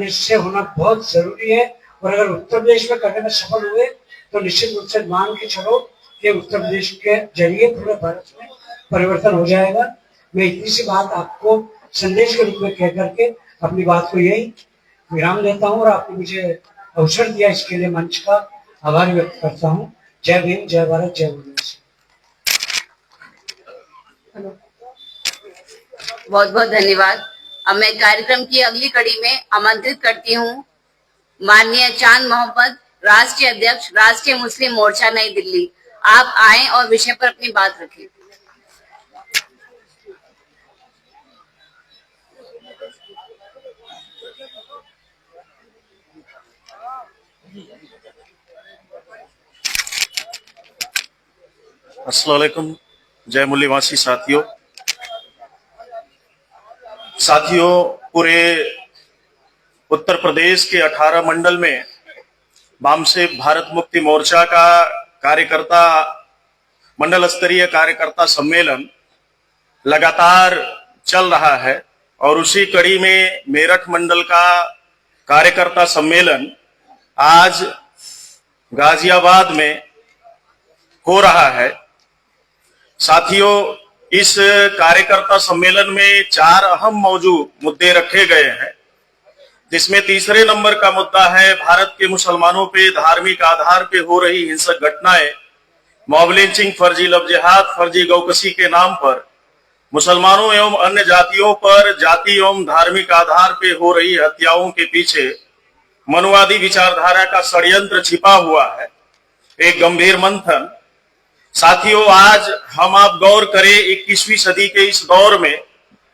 प्रदेश से होना बहुत जरूरी है। और अगर उत्तर प्रदेश में करने में सफल हुए तो निश्चित रूप से मान के चलो कि उत्तर प्रदेश के जरिए पूरे भारत में परिवर्तन हो जाएगा। मैं इतनी सी बात आपको संदेश के रूप में कह करके अपनी बात को यही विराम देता हूँ और आपने मुझे अवसर दिया इसके लिए मंच का आभार व्यक्त करता हूँ। जय भीम, जय भारत, जय वंदे। बहुत बहुत धन्यवाद। अब मैं कार्यक्रम की अगली कड़ी में आमंत्रित करती हूँ माननीय चांद मोहम्मद, राष्ट्रीय अध्यक्ष, राष्ट्रीय मुस्लिम मोर्चा नई दिल्ली। आप आएं और विषय पर अपनी बात रखें। अस्सलाम वालेकुम। जय मुल्लीवासी साथियों, पूरे उत्तर प्रदेश के 18 मंडल में वामसेव भारत मुक्ति मोर्चा का कार्यकर्ता मंडल स्तरीय कार्यकर्ता सम्मेलन लगातार चल रहा है और उसी कड़ी में मेरठ मंडल का कार्यकर्ता सम्मेलन आज गाजियाबाद में हो रहा है। साथियों, इस कार्यकर्ता सम्मेलन में 4 अहम मुद्दे रखे गए हैं, जिसमें तीसरे नंबर का मुद्दा है भारत के मुसलमानों पे धार्मिक आधार पे हो रही हिंसक घटनाएं, मॉब लिंचिंग, फर्जी लव जिहाद, फर्जी गौकशी के नाम पर मुसलमानों एवं अन्य जातियों पर जाति एवं धार्मिक आधार पे हो रही हत्याओं के पीछे मनुवादी विचारधारा का षड्यंत्र छिपा हुआ है, एक गंभीर मंथन। साथियों, आज हम आप गौर करें 21वीं सदी के इस दौर में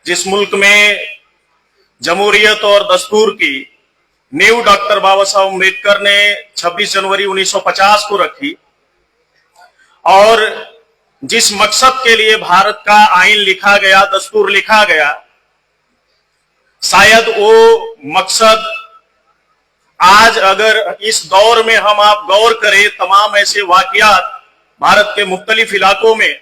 जिस मुल्क में जमहूरियत और दस्तूर की नींव डॉक्टर बाबा साहब अम्बेडकर ने 26 जनवरी 1950 को रखी और जिस मकसद के लिए भारत का आईन लिखा गया, दस्तूर लिखा गया, शायद वो मकसद आज अगर इस दौर में हम आप गौर करें, तमाम ऐसे वाकयात भारत के मुख्तलिफ इलाकों में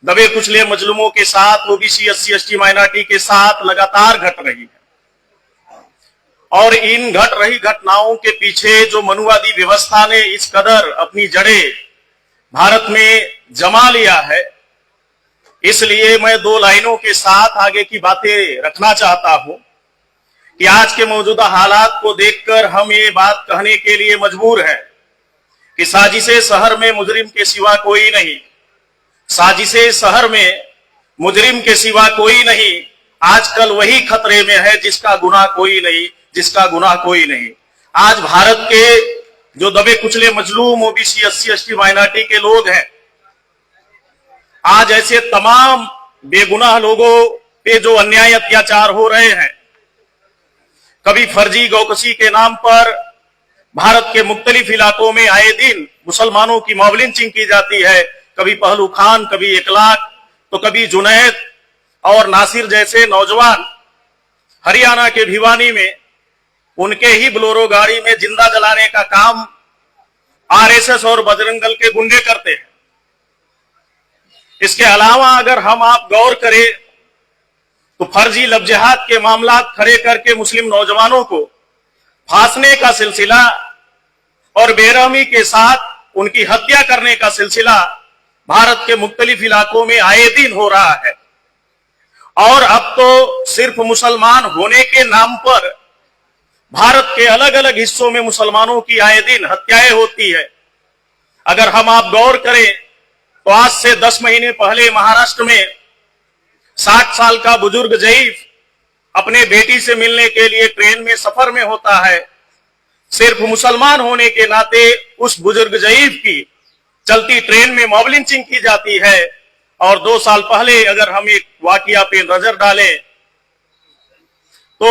दबे कुचले मजलूमों के साथ, ओबीसी, एससी, एसटी माइनॉरिटी के साथ लगातार घट रही है। और इन घट रही घटनाओं के पीछे जो मनुवादी व्यवस्था ने इस कदर अपनी जड़ें भारत में जमा लिया है, इसलिए मैं 2 लाइनों के साथ आगे की बातें रखना चाहता हूं कि आज के मौजूदा हालात को देखकर हम ये बात कहने के लिए मजबूर हैं कि साजिशे शहर में मुजरिम के सिवा कोई नहीं, साजिशे शहर में मुजरिम के सिवा कोई नहीं। आजकल वही खतरे में है जिसका गुनाह कोई नहीं, जिसका गुनाह कोई नहीं। आज भारत के जो दबे कुचले मजलूम ओबीसी, एससी, एसटी माइनॉरिटी के लोग हैं, आज ऐसे तमाम बेगुनाह लोगों पे जो अन्याय अत्याचार हो रहे हैं, कभी फर्जी गौकशी के नाम पर भारत के मुख्तलिफ इलाकों में आए दिन मुसलमानों की मॉब लिंचिंग की जाती है, कभी पहलू खान, कभी इकलाक, तो कभी जुनैद और नासिर जैसे नौजवान हरियाणा के भिवानी में उनके ही बोलेरो गाड़ी में जिंदा जलाने का काम आरएसएस और बजरंग दल के गुंडे करते हैं। इसके अलावा अगर हम आप गौर करें तो फर्जी लव जिहाद के मामला खड़े करके मुस्लिम नौजवानों को फांसने का सिलसिला और बेरहमी के साथ उनकी हत्या करने का सिलसिला भारत के मुख्तलिफ इलाकों में आए दिन हो रहा है। और अब तो सिर्फ मुसलमान होने के नाम पर भारत के अलग अलग हिस्सों में मुसलमानों की आए दिन हत्याएं होती है। अगर हम आप गौर करें तो आज से 10 महीने पहले महाराष्ट्र में 60 साल का बुजुर्ग जईफ अपने बेटी से मिलने के लिए ट्रेन में सफर में होता है। सिर्फ मुसलमान होने के नाते उस बुजुर्ग जईफ की चलती ट्रेन में मॉब लिंचिंग की जाती है। और 2 साल पहले अगर हम एक वाकया पे नजर डालें तो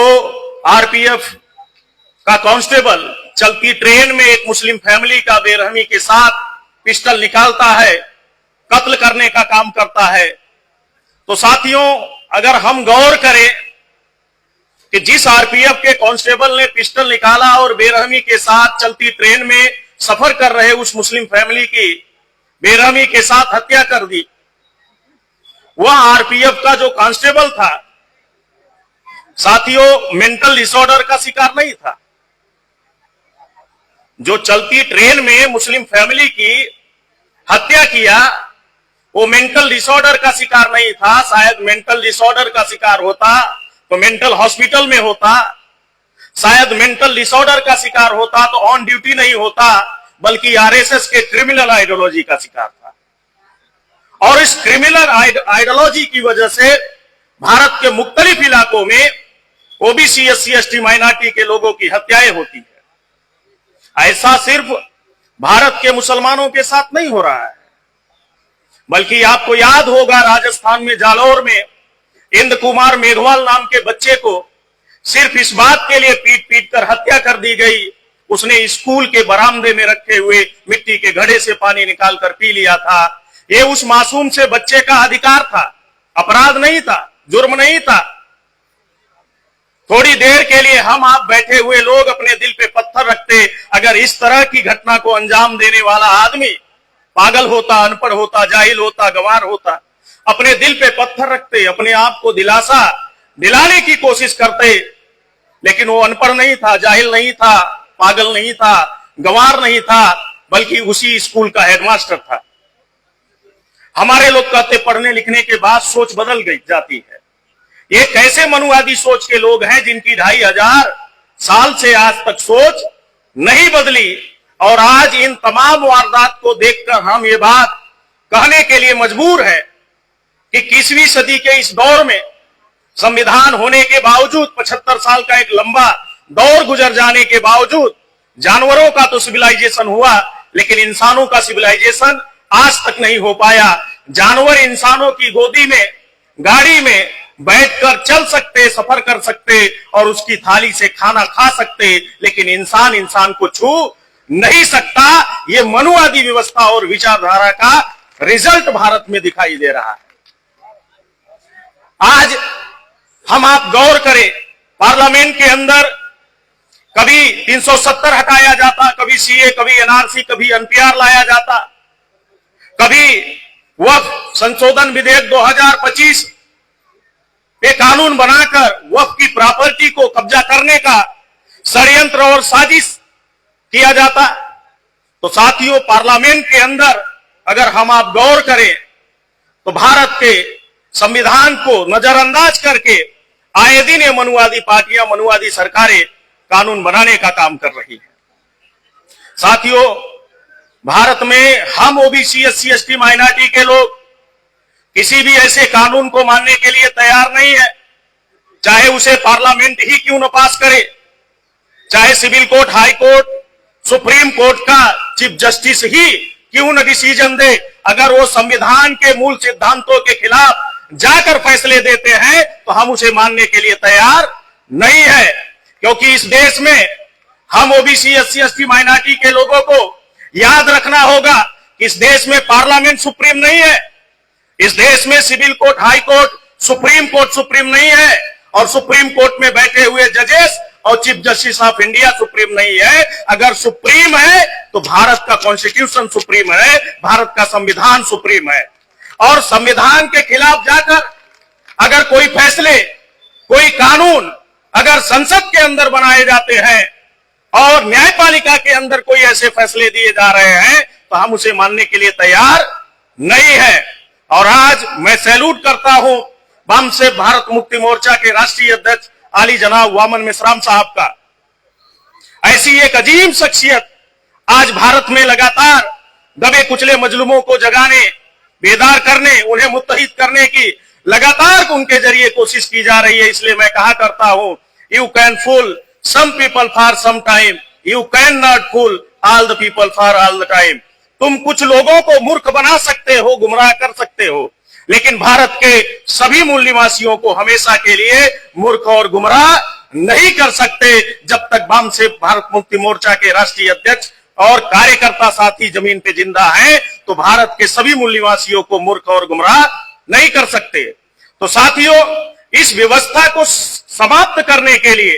आरपीएफ का कांस्टेबल चलती ट्रेन में एक मुस्लिम फैमिली का बेरहमी के साथ पिस्टल निकालता है, कत्ल करने का काम करता है। तो साथियों, अगर हम गौर करें कि जिस आरपीएफ के कांस्टेबल ने पिस्टल निकाला और बेरहमी के साथ चलती ट्रेन में सफर कर रहे उस मुस्लिम फैमिली की बेरहमी के साथ हत्या कर दी, वह आरपीएफ का जो कांस्टेबल था साथियों, मेंटल डिसऑर्डर का शिकार नहीं था। जो चलती ट्रेन में मुस्लिम फैमिली की हत्या किया, वो मेंटल डिसऑर्डर का शिकार नहीं था। शायद मेंटल डिसऑर्डर का शिकार होता तो मेंटल हॉस्पिटल में होता, शायद मेंटल डिसऑर्डर का शिकार होता तो ऑन ड्यूटी नहीं होता, बल्कि आरएसएस के क्रिमिनल आइडियोलॉजी का शिकार था। और इस क्रिमिनल आइडियोलॉजी की वजह से भारत के मुख्तलिफ इलाकों में ओबीसी, एससी, एसटी, माइनॉरिटी के लोगों की हत्याएं होती है। ऐसा सिर्फ भारत के मुसलमानों के साथ नहीं हो रहा है, बल्कि आपको याद होगा राजस्थान में जालौर में इंद्र कुमार मेघवाल नाम के बच्चे को सिर्फ इस बात के लिए पीट पीट कर हत्या कर दी गई, उसने स्कूल के बरामदे में रखे हुए मिट्टी के घड़े से पानी निकाल कर पी लिया था। ये उस मासूम से बच्चे का अधिकार था, अपराध नहीं था, जुर्म नहीं था। थोड़ी देर के लिए हम आप बैठे हुए लोग अपने दिल पे पत्थर रखते अगर इस तरह की घटना को अंजाम देने वाला आदमी पागल होता, अनपढ़ होता, जाहिल होता, गंवार होता। अपने दिल पे पत्थर रखते, अपने आप को दिलासा दिलाने की कोशिश करते, लेकिन वो अनपढ़ नहीं था, जाहिल नहीं था, पागल नहीं था, गंवार नहीं था, बल्कि उसी स्कूल का हेडमास्टर था। हमारे लोग कहते पढ़ने लिखने के बाद सोच बदल गई जाती है। ये कैसे मनुवादी सोच के लोग हैं जिनकी 2500 साल से आज तक सोच नहीं बदली, और आज इन तमाम वारदात को देखकर हम ये बात कहने के लिए मजबूर है कि 21वीं सदी के इस दौर में संविधान होने के बावजूद, 75 साल का एक लंबा दौर गुजर जाने के बावजूद, जानवरों का तो सिविलाइजेशन हुआ, लेकिन इंसानों का सिविलाइजेशन आज तक नहीं हो पाया। जानवर इंसानों की गोदी में, गाड़ी में बैठकर चल सकते, सफर कर सकते और उसकी थाली से खाना खा सकते, लेकिन इंसान इंसान को छू नहीं सकता। ये मनुवादी व्यवस्था और विचारधारा का रिजल्ट भारत में दिखाई दे रहा है। आज हम आप गौर करें, पार्लियामेंट के अंदर कभी 370 हटाया जाता, कभी सीए, कभी एनआरसी, कभी एनपीआर लाया जाता, कभी वक्फ संशोधन विधेयक 2025 पे कानून बनाकर वक्फ की प्रॉपर्टी को कब्जा करने का षड्यंत्र और साजिश किया जाता। तो साथियों, पार्लियामेंट के अंदर अगर हम आप गौर करें तो भारत के संविधान को नजरअंदाज करके आए दिन ये मनुवादी पार्टियां, मनुवादी सरकारें कानून बनाने का काम कर रही है। साथियों, भारत में हम ओबीसी, एससी, एसटी, माइनॉरिटी के लोग किसी भी ऐसे कानून को मानने के लिए तैयार नहीं है, चाहे उसे पार्लियामेंट ही क्यों न पास करे, चाहे civil court, high court, supreme court का चीफ जस्टिस ही क्यों न डिसीजन दे। अगर वो संविधान के मूल सिद्धांतों के खिलाफ जाकर फैसले देते हैं तो हम उसे मानने के लिए तैयार नहीं है, क्योंकि इस देश में हम ओबीसी, एससी, एसटी, माइनॉरिटी के लोगों को याद रखना होगा कि इस देश में पार्लियामेंट सुप्रीम नहीं है, इस देश में civil court, high court, supreme court supreme नहीं है, और सुप्रीम कोर्ट में बैठे हुए जजेस और chief justice of India supreme नहीं है। अगर सुप्रीम है तो भारत का कॉन्स्टिट्यूशन सुप्रीम है, भारत का संविधान सुप्रीम है। और संविधान के खिलाफ जाकर अगर कोई फैसले, कोई कानून अगर संसद के अंदर बनाए जाते हैं और न्यायपालिका के अंदर कोई ऐसे फैसले दिए जा रहे हैं तो हम उसे मानने के लिए तैयार नहीं है। और आज मैं सैल्यूट करता हूं बम से भारत मुक्ति मोर्चा के राष्ट्रीय अध्यक्ष आली जनाब वामन मेश्राम साहब का। ऐसी एक अजीम शख्सियत आज भारत में लगातार दबे कुचले मजलूमों को जगाने, बेदार करने, उन्हें मुत्तहिद करने की लगातार उनके जरिए कोशिश की जा रही है। इसलिए मैं कहा करता हूं, you can fool some people for some time, you can not fool all the people for all the time. तुम कुछ लोगों को मूर्ख बना सकते हो, गुमराह कर सकते हो, लेकिन भारत के सभी मूल निवासियों को हमेशा के लिए मूर्ख और गुमराह नहीं कर सकते। जब तक बम से भारत मुक्ति मोर्चा के राष्ट्रीय अध्यक्ष और कार्यकर्ता साथी जमीन पे जिंदा हैं तो भारत के सभी मूल निवासियों को मूर्ख और गुमराह नहीं कर सकते। तो साथियों, इस व्यवस्था को समाप्त करने के लिए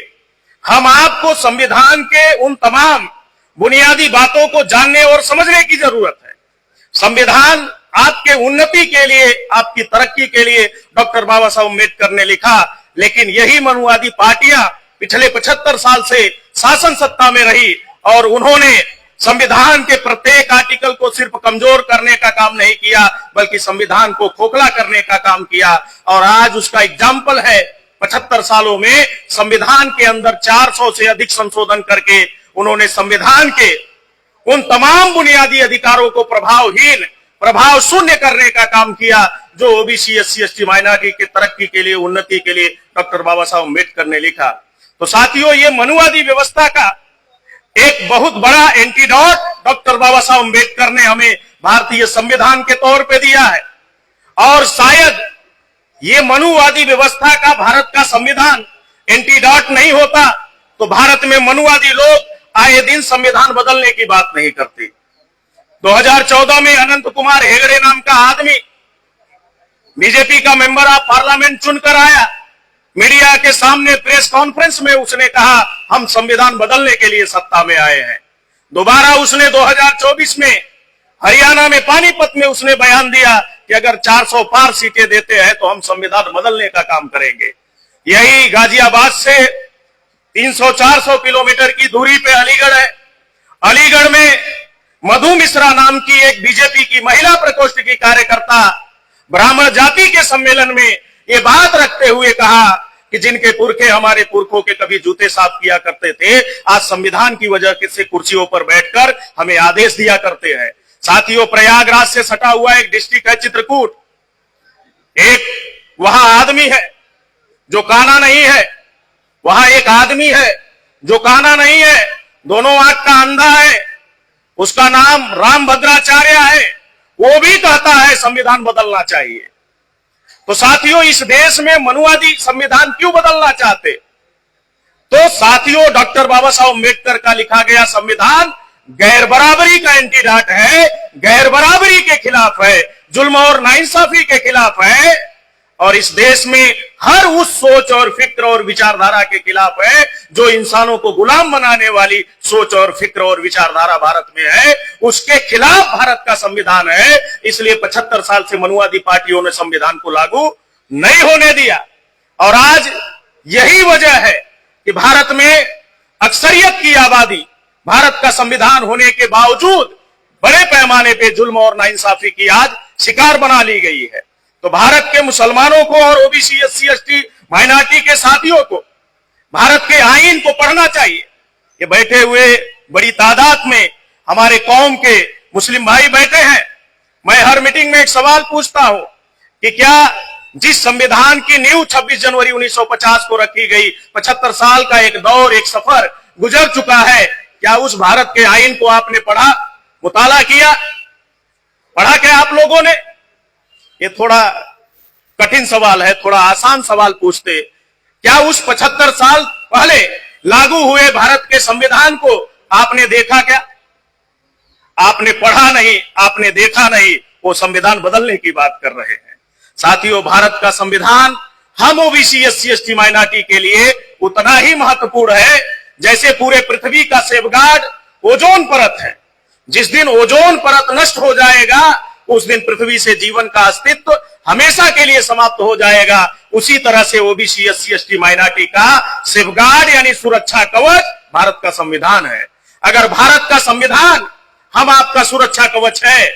हम आपको संविधान के उन तमाम बुनियादी बातों को जानने और समझने की जरूरत है। संविधान आपके उन्नति के लिए, आपकी तरक्की के लिए डॉक्टर बाबा साहब अम्बेडकर ने लिखा, लेकिन यही मनुवादी पार्टियां पिछले 75 साल से शासन सत्ता में रही और उन्होंने संविधान के प्रत्येक आर्टिकल को सिर्फ कमजोर करने का काम नहीं किया, बल्कि संविधान को खोखला करने का काम किया। और आज उसका एग्जाम्पल है 75 सालों में संविधान के अंदर 400 से अधिक संशोधन करके उन्होंने संविधान के उन तमाम बुनियादी अधिकारों को प्रभावहीन, प्रभाव शून्य करने का काम किया जो ओबीसी, एससी, एसटी, माइनॉरिटी के तरक्की के लिए, उन्नति के लिए डॉक्टर बाबा साहब अम्बेडकर ने लिखा। तो साथियों, ये मनुवादी व्यवस्था का एक बहुत बड़ा एंटीडोट डॉक्टर बाबा साहब अम्बेडकर ने हमें भारतीय संविधान के तौर पे दिया है। और शायद ये मनुवादी व्यवस्था का भारत का संविधान एंटीडोट नहीं होता तो भारत में मनुवादी लोग आए दिन संविधान बदलने की बात नहीं करते। 2014 में अनंत कुमार हेगड़े नाम का आदमी बीजेपी का मेंबर ऑफ पार्लियामेंट चुनकर आया। मीडिया के सामने प्रेस कॉन्फ्रेंस में उसने कहा हम संविधान बदलने के लिए सत्ता में आए हैं। दोबारा उसने 2024 में हरियाणा में पानीपत में उसने बयान दिया कि अगर 400 पार सीटें देते हैं तो हम संविधान बदलने का काम करेंगे। यही गाजियाबाद से 300-400 किलोमीटर की दूरी पे अलीगढ़ है। अलीगढ़ में मधु मिश्रा नाम की एक बीजेपी की महिला प्रकोष्ठ की कार्यकर्ता ब्राह्मण जाति के सम्मेलन में ये बात रखते हुए कहा कि जिनके पुरखे हमारे पुरखों के कभी जूते साफ किया करते थे, आज संविधान की वजह से कुर्सियों पर बैठकर हमें आदेश दिया करते हैं। साथियों, प्रयागराज से सटा हुआ एक डिस्ट्रिक्ट है चित्रकूट। एक वहां आदमी है जो काना नहीं है, वहां एक आदमी है जो काना नहीं है, दोनों आंख का अंधा है, उसका नाम रामभद्राचार्य है। वो भी कहता है संविधान बदलना चाहिए। तो साथियों, इस देश में मनुवादी संविधान क्यों बदलना चाहते? तो साथियों, डॉक्टर बाबा साहब अम्बेडकर का लिखा गया संविधान गैर बराबरी का एंटीडोट है, गैर बराबरी के खिलाफ है, जुल्म और नाइंसाफी के खिलाफ है और इस देश में हर उस सोच और फिक्र और विचारधारा के खिलाफ है जो इंसानों को गुलाम बनाने वाली सोच और फिक्र और विचारधारा भारत में है। उसके खिलाफ भारत का संविधान है। इसलिए 75 साल से मनुवादी पार्टियों ने संविधान को लागू नहीं होने दिया और आज यही वजह है कि भारत में अक्सरियत की आबादी भारत का संविधान होने के बावजूद बड़े पैमाने पे जुल्म और नाइंसाफी की आज शिकार बना ली गई है। तो भारत के मुसलमानों को और ओबीसी, एससी, एसटी, माइनॉरिटी के साथियों को भारत के आईन को पढ़ना चाहिए। ये बैठे हुए बड़ी तादाद में हमारे कौम के मुस्लिम भाई बैठे हैं। मैं हर मीटिंग में एक सवाल पूछता हूं कि क्या जिस संविधान की नींव 26 जनवरी 1950 को रखी गई, 75 साल का एक दौर, एक सफर गुजर चुका है, क्या उस भारत के आईन को आपने पढ़ा, मुताला किया? पढ़ा क्या आप लोगों ने? ये थोड़ा कठिन सवाल है, थोड़ा आसान सवाल पूछते। क्या उस 75 साल पहले लागू हुए भारत के संविधान को आपने देखा क्या? आपने पढ़ा नहीं, आपने देखा नहीं, वो संविधान बदलने की बात कर रहे हैं। साथियों, भारत का संविधान हम ओबीसी, एससी, एसटी, माइनॉरिटी के लिए उतना ही महत्वपूर्ण है जैसे पूरे पृथ्वी का सेफगार्ड ओजोन परत है। जिस दिन ओजोन परत नष्ट हो जाएगा उस दिन पृथ्वी से जीवन का अस्तित्व हमेशा के लिए समाप्त हो जाएगा। उसी तरह से ओबीसी, एससी, एसटी, माइनॉरिटी का सेफगार्ड यानी सुरक्षा कवच भारत का संविधान है। अगर भारत का संविधान हम आपका सुरक्षा कवच है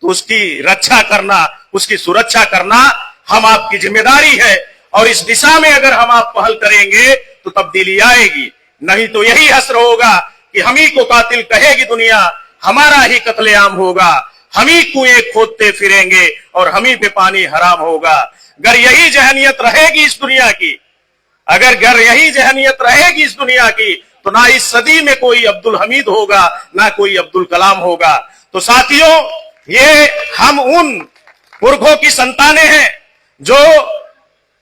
तो उसकी रक्षा करना, उसकी सुरक्षा करना हम आपकी जिम्मेदारी है और इस दिशा में अगर हम आप पहल करेंगे तो तब्दीली आएगी। नहीं तो यही हश्र होगा कि हम ही को कातिल कहेगी दुनिया, हमारा ही कत्लेआम होगा, हम ही कुएं खोदते फिरेंगे और हम ही पे पानी हराम होगा। अगर यही जहनियत रहेगी इस दुनिया की, अगर यही जहनियत रहेगी इस दुनिया की, तो ना इस सदी में कोई अब्दुल हमीद होगा, ना कोई अब्दुल कलाम होगा। तो साथियों, ये हम उन पुरखों की संतानें हैं जो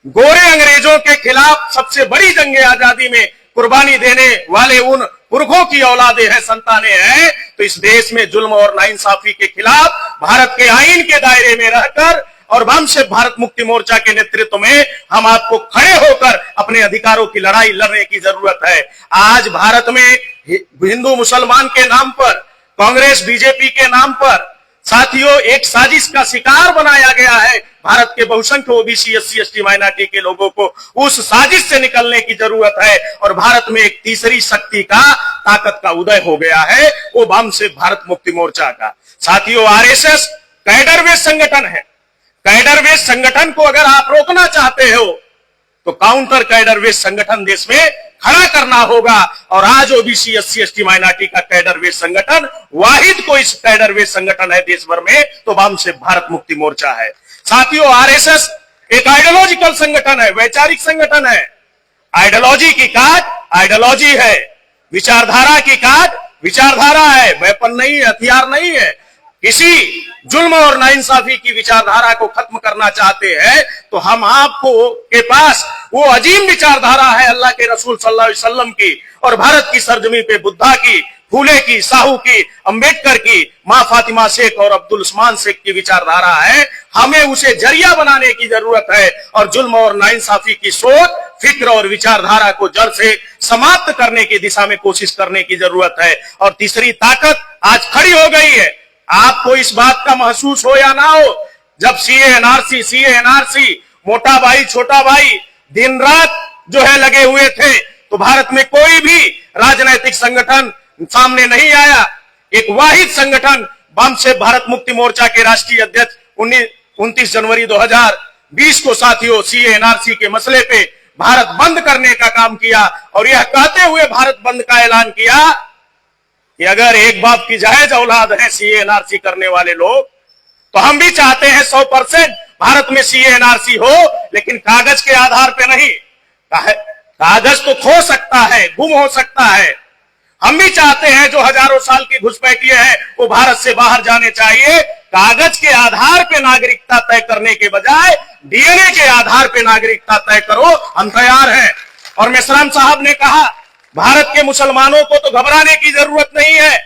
गोरे अंग्रेजों के खिलाफ सबसे बड़ी जंगे आजादी में कुर्बानी देने वाले उन पुरखों की औलादे हैं, संतानें हैं। तो इस देश में जुल्म और नाइंसाफी के खिलाफ भारत के आईन के दायरे में रहकर और वंशे भारत मुक्ति मोर्चा के नेतृत्व में हम आपको खड़े होकर अपने अधिकारों की लड़ाई लड़ने की जरूरत है। आज भारत में हिंदू मुसलमान के नाम पर, कांग्रेस बीजेपी के नाम पर, साथियों, एक साजिश का शिकार बनाया गया है भारत के बहुसंख्य ओबीसी, एससी, एसटी, माइनॉरिटी के लोगों को। उस साजिश से निकलने की जरूरत है और भारत में एक तीसरी शक्ति का, ताकत का उदय हो गया है, वो वामसेक भारत मुक्ति मोर्चा का। साथियों, आरएसएस कैडर बेस्ड संगठन है। कैडर बेस्ड संगठन को अगर आप रोकना चाहते हो तो काउंटर कैडर बेस्ड संगठन देश में खड़ा करना होगा। और आज ओबीसी, एससी, एसटी, माइनॉरिटी का कैडर बेस्ड संगठन वाहिद कोई कैडर बेस्ड संगठन है देश भर में तो वामसेक भारत मुक्ति मोर्चा है। साथियों, आरएसएस एक आइडियोलॉजिकल संगठन है, वैचारिक संगठन है। आइडियोलॉजी की काट आइडियोलॉजी है, विचारधारा की काट विचारधारा है, वेपन नहीं है, हथियार नहीं है। किसी जुल्म और नाइंसाफी की विचारधारा को खत्म करना चाहते हैं तो हम आपको के पास वो अजीम विचारधारा है अल्लाह के रसूल सल्लल्लाहु अलैहि वसल्लम की और भारत की सरजमी पे बुद्धा की, फूले की, साहू की, अंबेडकर की, मां फातिमा शेख और अब्दुल उस्मान शेख की विचारधारा है। हमें उसे जरिया बनाने की जरूरत है और जुल्म और नाइंसाफी की सोच, फिक्र और विचारधारा को जड़ से समाप्त करने की दिशा में कोशिश करने की जरूरत है। और तीसरी ताकत आज खड़ी हो गई है। आपको इस बात का महसूस हो या ना हो, जब सीए एनआरसी, मोटा भाई छोटा भाई दिन रात जो है लगे हुए थे तो भारत में कोई भी राजनीतिक संगठन सामने नहीं आया। एक वाहिद संगठन वामसेक भारत मुक्ति मोर्चा के राष्ट्रीय अध्यक्ष 29 जनवरी 2020 को साथियों सीए एनआरसी के मसले पे भारत बंद करने का काम किया और यह कहते हुए भारत बंद का ऐलान किया कि अगर एक बाप की जायज औलाद है सीए एनआरसी करने वाले लोग तो हम भी चाहते हैं 100% भारत में सीए एनआरसी हो, लेकिन कागज के आधार पे नहीं। कागज तो खो सकता है, गुम हो सकता है। हम भी चाहते हैं जो हजारों साल की घुसपैठिए हैं वो भारत से बाहर जाने चाहिए। कागज के आधार पे नागरिकता तय करने के बजाय डीएनए के आधार पे नागरिकता तय करो, हम तैयार हैं। और मेश्राम साहब ने कहा भारत के मुसलमानों को तो घबराने की जरूरत नहीं है।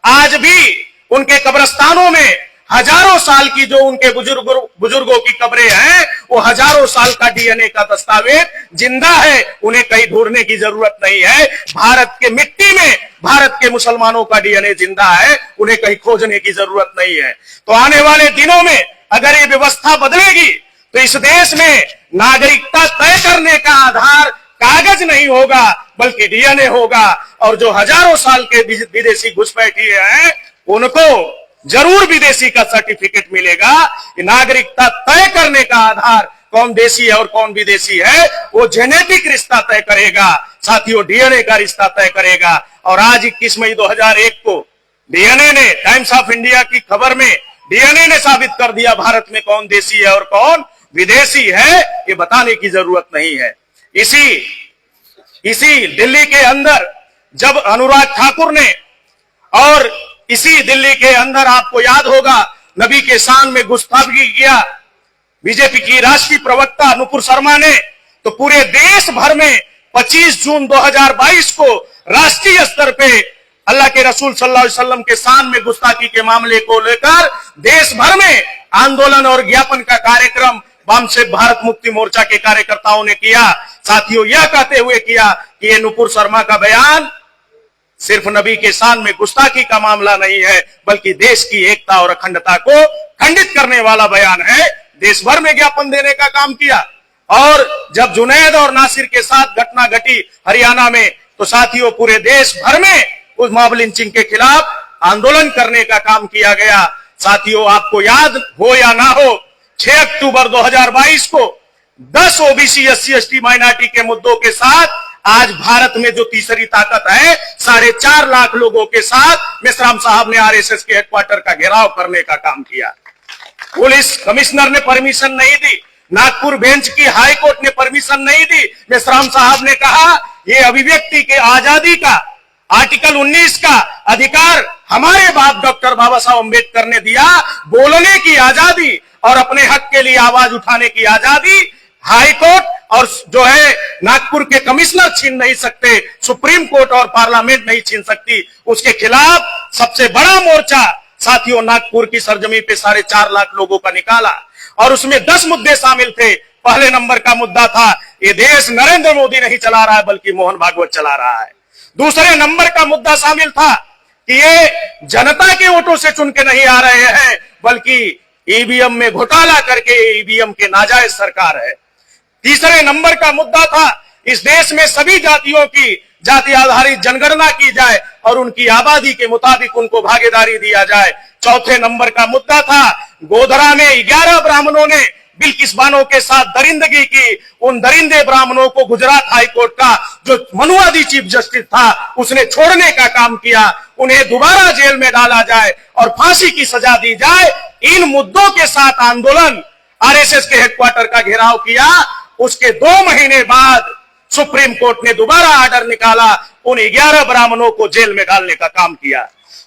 आज भी उनके कब्रिस्तानों में हजारों साल की जो उनके बुजुर्गों की कब्रें हैं वो हजारों साल का डीएनए का दस्तावेज जिंदा है, उन्हें कहीं ढूंढने की जरूरत नहीं है। भारत के मिट्टी में भारत के मुसलमानों का डीएनए जिंदा है, उन्हें कहीं खोजने की जरूरत नहीं है। तो आने वाले दिनों में अगर ये व्यवस्था बदलेगी तो इस देश में नागरिकता तय करने का आधार कागज नहीं होगा बल्कि डीएनए होगा। और जो हजारों साल के विदेशी घुसपैठिए हैं उनको जरूर विदेशी का सर्टिफिकेट मिलेगा। नागरिकता तय करने का आधार कौन देशी है और कौन विदेशी है वो जेनेटिक रिश्ता तय करेगा साथियों, डीएनए का रिश्ता तय करेगा। और आज 21 मई 2001 को डीएनए ने, टाइम्स ऑफ इंडिया की खबर में डीएनए ने साबित कर दिया भारत में कौन देशी है और कौन विदेशी है, ये बताने की जरूरत नहीं है। इसी दिल्ली के अंदर जब अनुराग ठाकुर ने और इसी दिल्ली के अंदर आपको याद होगा नबी के शान में गुस्ताखी किया बीजेपी की राष्ट्रीय प्रवक्ता नुपुर शर्मा ने, तो पूरे देश भर में 25 जून 2022 को राष्ट्रीय स्तर पे अल्लाह के रसूल सल्लल्लाहु अलैहि वसल्लम के शान में गुस्ताखी के मामले को लेकर देश भर में आंदोलन और ज्ञापन का कार्यक्रम वामसेक भारत मुक्ति मोर्चा के कार्यकर्ताओं ने किया। साथियों, यह कहते हुए किया कि ये नुपुर शर्मा का बयान सिर्फ नबी के शान में गुस्ताखी का मामला नहीं है बल्कि देश की एकता और अखंडता को खंडित करने वाला बयान है। देश भर में ज्ञापन देने का काम किया। और जब जुनैद और नासिर के साथ घटना घटी हरियाणा में तो साथियों पूरे देश भर में उस मॉब लिंचिंग के खिलाफ आंदोलन करने का काम किया गया। साथियों, आपको याद हो या ना हो 6 अक्टूबर 2022 को 10 ओबीसी, एससी, एसटी, माइनॉरिटी के मुद्दों के साथ आज भारत में जो तीसरी ताकत है 4.5 लाख लोगों के साथ मेश्राम साहब ने आरएसएस के हेडक्वार्टर का घेराव करने का काम किया। पुलिस कमिश्नर ने परमिशन नहीं दी, नागपुर बेंच की हाई कोर्ट ने परमिशन नहीं दी। मेश्राम साहब ने कहा ये अभिव्यक्ति के आजादी का आर्टिकल 19 का अधिकार हमारे बाप डॉक्टर बाबा साहब अम्बेडकर ने दिया। बोलने की आजादी और अपने हक के लिए आवाज उठाने की आजादी हाई कोर्ट और जो है नागपुर के कमिश्नर छीन नहीं सकते, सुप्रीम कोर्ट और पार्लियामेंट नहीं छीन सकती। उसके खिलाफ सबसे बड़ा मोर्चा साथियों नागपुर की सरजमी पे 4.5 लाख लोगों का निकाला और उसमें 10 मुद्दे शामिल थे। पहले नंबर का मुद्दा था ये देश नरेंद्र मोदी नहीं चला रहा है बल्कि मोहन भागवत चला रहा है। दूसरे नंबर का मुद्दा शामिल था कि ये जनता के वोटों से चुन के नहीं आ रहे हैं, बल्कि ईवीएम में घोटाला करके ईवीएम के नाजायज सरकार है। तीसरे नंबर का मुद्दा था इस देश में सभी जातियों की जाति आधारित जनगणना की जाए और उनकी आबादी के मुताबिक उनको भागीदारी दिया जाए। चौथे नंबर का मुद्दा था गोधरा में 11 ब्राह्मणों ने बिल्किस बानो के साथ दरिंदगी की। उन दरिंदे ब्राह्मणों को गुजरात हाईकोर्ट का जो मनुवादी चीफ जस्टिस था उसने छोड़ने का काम किया। उन्हें दोबारा जेल में डाला जाए और फांसी की सजा दी जाए। इन मुद्दों के साथ आंदोलन आरएसएस के हेडक्वार्टर का घेराव किया। उसके 2 महीने बाद सुप्रीम कोर्ट ने दोबारा ऑर्डर निकाला, उन 11 ब्राह्मणों को जेल में डालने का काम किया।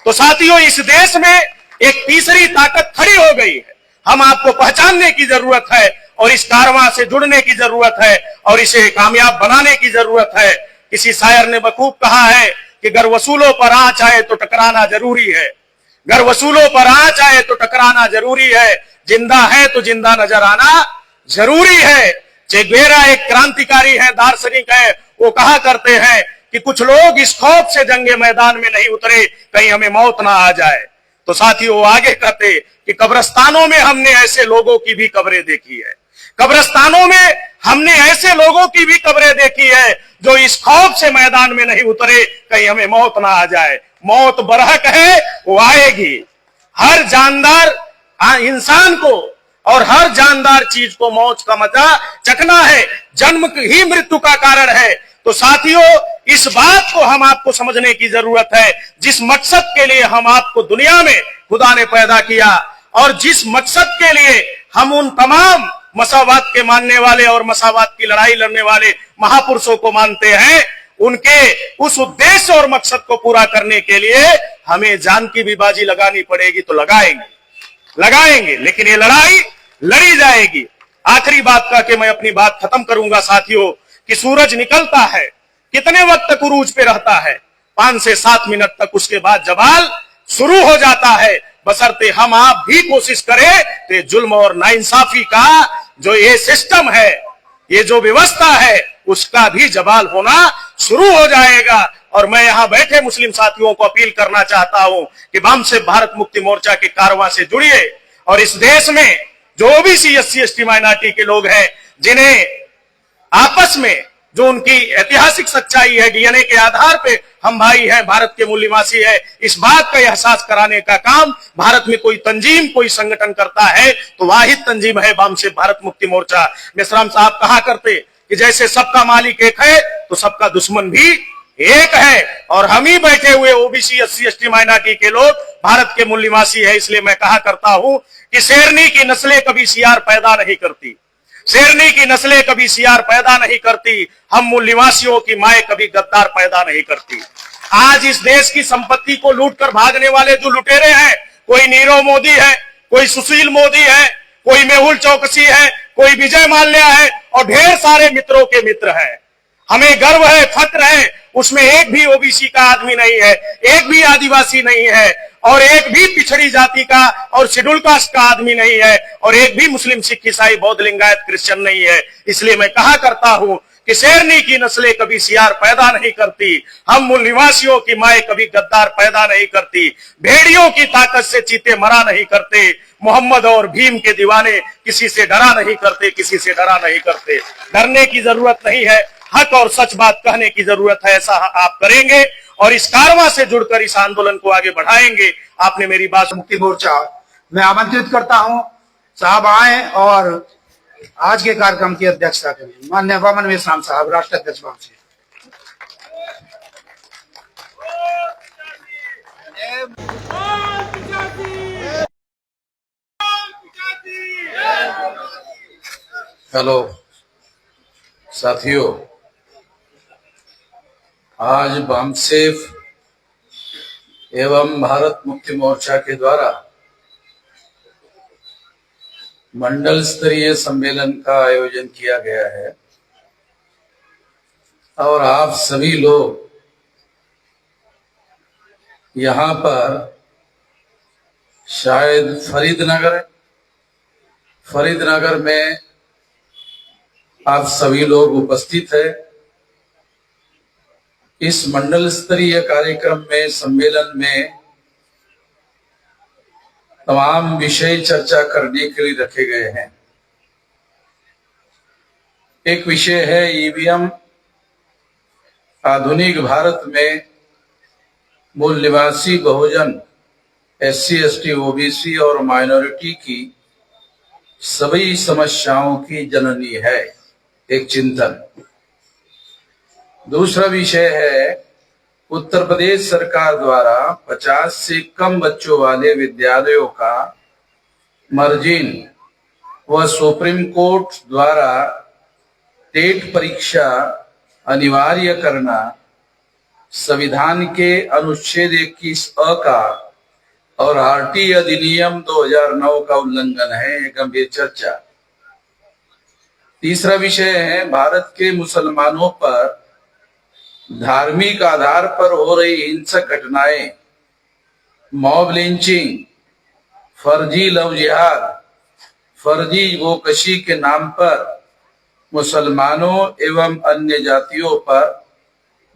तो साथियों, इस देश में एक तीसरी ताकत खड़ी हो गई है। हम आपको पहचानने की जरूरत है और इस कारवां से जुड़ने की जरूरत है और इसे कामयाब बनाने की जरूरत है। किसी शायर ने बखूब कहा है कि गर वसूलों पर आंच आए तो टकराना जरूरी है। गर वसूलों पर आंच आए तो टकराना जरूरी है। जिंदा है तो जिंदा नजर आना जरूरी है। चे गुवेरा एक क्रांतिकारी है, दार्शनिक है। वो कहा करते हैं कि कुछ लोग इस खौफ से जंगे मैदान में नहीं उतरे कहीं हमें मौत ना आ जाए। तो साथियों, वो आगे कहते कि कब्रिस्तानों में हमने ऐसे लोगों की भी कब्रें देखी है। कब्रिस्तानों में हमने ऐसे लोगों की भी कब्रें देखी है जो इस खौफ से मैदान में नहीं उतरे कहीं हमें मौत ना आ जाए। मौत बरहक है, वो आएगी। हर जानदार इंसान को और हर जानदार चीज को मौत का मजा चखना है। जन्म ही मृत्यु का कारण है। तो साथियों, इस बात को हम आपको समझने की जरूरत है। जिस मकसद के लिए हम आपको दुनिया में खुदा ने पैदा किया और जिस मकसद के लिए हम उन तमाम मसावात के मानने वाले और मसावात की लड़ाई लड़ने वाले महापुरुषों को मानते हैं, उनके उस उद्देश्य और मकसद को पूरा करने के लिए हमें जान की भी बाजी लगानी पड़ेगी तो लगाएंगे, लेकिन ये लड़ाई लड़ी जाएगी। आखिरी बात कह के मैं अपनी बात खत्म करूंगा साथियों, कि सूरज निकलता है, कितने वक्त तक उरूज पे रहता है? 5 से 7 मिनट तक, उसके बाद जवाल शुरू हो जाता है। बशर्ते हम आप भी कोशिश करें तो जुल्म और नाइंसाफी का जो ये सिस्टम है, ये जो व्यवस्था है, उसका भी जवाल होना शुरू हो जाएगा। और मैं यहां बैठे मुस्लिम साथियों को अपील करना चाहता हूं कि वामसे भारत मुक्ति मोर्चा के कारवां से जुड़िए और इस देश में जो ओबीसी SC ST माइनॉरिटी के लोग हैं, जिन्हें आपस में जो उनकी ऐतिहासिक सच्चाई है, डीएनए के आधार पे हम भाई हैं, भारत के मूल निवासी है, इस बात का एहसास कराने का काम भारत में कोई तंजीम, कोई संगठन करता है तो वाहिद तंजीम है वामसे भारत मुक्ति मोर्चा। मेश्राम साहब कहा करते कि जैसे सबका मालिक एक है तो सबका दुश्मन भी एक है। और हम ही बैठे हुए ओबीसी SC ST माइनॉरिटी के लोग भारत के मूल निवासी है। इसलिए मैं कहा करता हूं कि शेरनी की नस्लें कभी सियार पैदा नहीं करती, शेरनी की नस्लें कभी सियार पैदा नहीं करती। हम मूल निवासियों की माए कभी गद्दार पैदा नहीं करती। आज इस देश की संपत्ति को लूट कर भागने वाले जो लुटेरे हैं, कोई नीरव मोदी है, कोई सुशील मोदी है, कोई मेहुल चौकसी है, कोई विजय माल्या है और ढेर सारे मित्रों के मित्र हैं। हमें गर्व है, फक्र है, उसमें एक भी ओबीसी का आदमी नहीं है, एक भी आदिवासी नहीं है और एक भी पिछड़ी जाति का और शेड्यूल कास्ट का आदमी नहीं है और एक भी मुस्लिम, सिख, ईसाई, बौद्ध, लिंगायत, क्रिश्चियन नहीं है। इसलिए मैं कहा करता हूं कि शेरनी की नस्लें कभी सियार पैदा नहीं करती। हम मूल निवासियों की माए कभी गद्दार पैदा नहीं करती। भेड़ियों की ताकत से चीते मरा नहीं करते। मोहम्मद और भीम के दीवाने किसी से डरा नहीं करते, किसी से डरा नहीं करते। डरने की जरूरत नहीं है, हक और सच बात कहने की जरूरत है। ऐसा आप करेंगे और इस कारवां से जुड़कर इस आंदोलन को आगे बढ़ाएंगे। आपने मेरी बात मुक्ति मोर्चा मैं आमंत्रित करता हूं, साहब आए और आज के कार्यक्रम की अध्यक्षता करें। माननीय वामन मेश्राम साहब, राष्ट्रीय अध्यक्ष वामसे। हेलो साथियों, आज वामसेफ एवं भारत मुक्ति मोर्चा के द्वारा मंडल स्तरीय सम्मेलन का आयोजन किया गया है और आप सभी लोग यहाँ पर शायद फरीदनगर में आप सभी लोग उपस्थित है। इस मंडल स्तरीय कार्यक्रम में सम्मेलन में तमाम विषय चर्चा करने के लिए रखे गए हैं। एक विषय है ईवीएम आधुनिक भारत में मूल निवासी बहुजन SC ST OBC और माइनॉरिटी की सभी समस्याओं की जननी है, एक चिंतन। दूसरा विषय है उत्तर प्रदेश सरकार द्वारा 50 से कम बच्चों वाले विद्यालयों का मर्जिन व सुप्रीम कोर्ट द्वारा टेट परीक्षा अनिवार्य करना संविधान के अनुच्छेद 21A का और RT अधिनियम 2009 का उल्लंघन है, गंभीर चर्चा। तीसरा विषय है भारत के मुसलमानों पर धार्मिक आधार पर हो रही हिंसक घटनाएं, मॉब लिंचिंग, फर्जी लव जिहाद, फर्जी गोकशी के नाम पर मुसलमानों एवं अन्य जातियों पर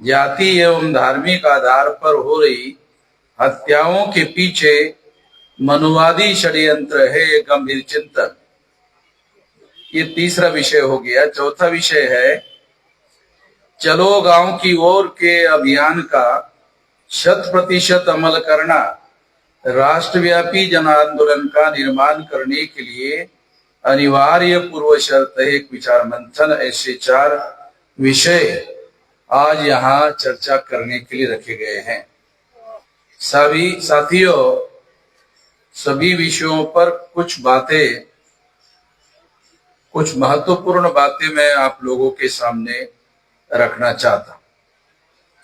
जाति एवं धार्मिक आधार पर हो रही हत्याओं के पीछे मनुवादी षड्यंत्र है, गंभीर चिंतन। ये तीसरा विषय हो गया। चौथा विषय है चलो गांव की ओर के अभियान का 100% अमल करना, राष्ट्रव्यापी जन आंदोलन का निर्माण करने के लिए अनिवार्य पूर्व शर्त है, एक विचार मंथन। ऐसे 4 विषय आज यहाँ चर्चा करने के लिए रखे गए हैं। सभी साथियों, सभी विषयों पर कुछ महत्वपूर्ण बातें मैं आप लोगों के सामने रखना चाहता हूं।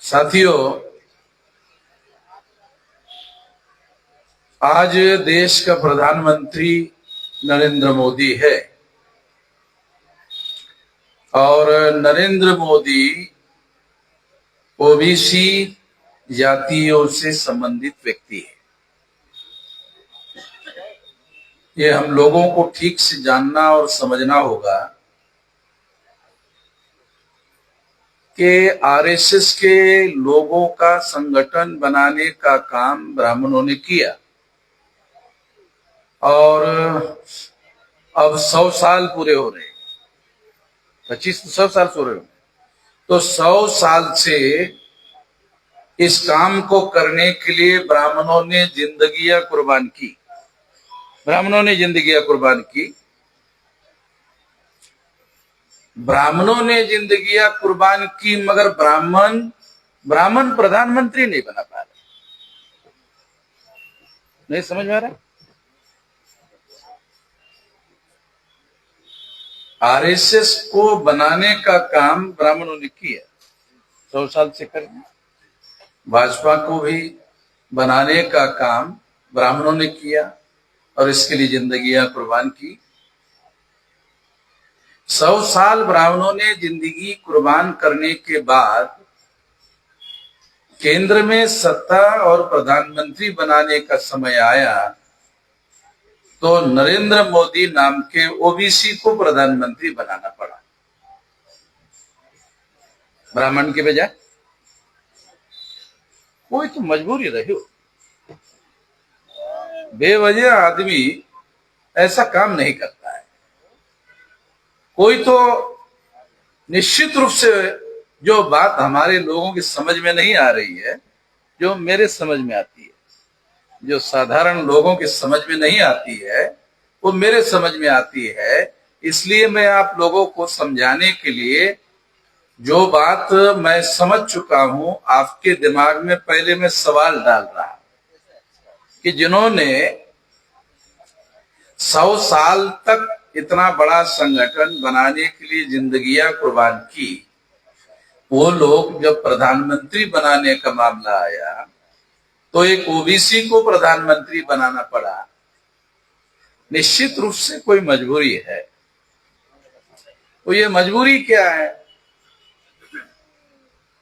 साथियों, आज देश का प्रधानमंत्री नरेंद्र मोदी है और नरेंद्र मोदी ओबीसी जातियों से संबंधित व्यक्ति है। ये हम लोगों को ठीक से जानना और समझना होगा कि आरएसएस के लोगों का संगठन बनाने का काम ब्राह्मणों ने किया और अब 100 साल पूरे हो रहे, 25-100 साल पूरे हो, तो 100 साल से इस काम को करने के लिए ब्राह्मणों ने जिंदगियां कुर्बान की। ब्राह्मणों ने जिंदगियां कुर्बान की। ब्राह्मणों ने जिंदगियां कुर्बान की, मगर ब्राह्मण प्रधानमंत्री नहीं बना पा रहे। नहीं समझ में आ रहा? आरएसएस को बनाने का काम ब्राह्मणों ने किया, 100 साल से कर रहे। भाजपा को भी बनाने का काम ब्राह्मणों ने किया और इसके लिए जिंदगियां कुर्बान की। 100 साल ब्राह्मणों ने जिंदगी कुर्बान करने के बाद केंद्र में सत्ता और प्रधानमंत्री बनाने का समय आया तो नरेंद्र मोदी नाम के ओबीसी को प्रधानमंत्री बनाना पड़ा, ब्राह्मण के बजाय। कोई तो मजबूरी रही हो, बेवजह आदमी ऐसा काम नहीं करता है। कोई तो निश्चित रूप से जो बात हमारे लोगों की समझ में नहीं आ रही है, जो मेरे समझ में आती है, जो साधारण लोगों की समझ में नहीं आती है, वो मेरे समझ में आती है। इसलिए मैं आप लोगों को समझाने के लिए जो बात मैं समझ चुका हूं, आपके दिमाग में पहले मैं सवाल डाल रहा कि जिन्होंने 100 साल तक इतना बड़ा संगठन बनाने के लिए जिंदगियां कुर्बान की, वो लोग जब प्रधानमंत्री बनाने का मामला आया तो एक ओबीसी को प्रधानमंत्री बनाना पड़ा। निश्चित रूप से कोई मजबूरी है। तो ये मजबूरी क्या है?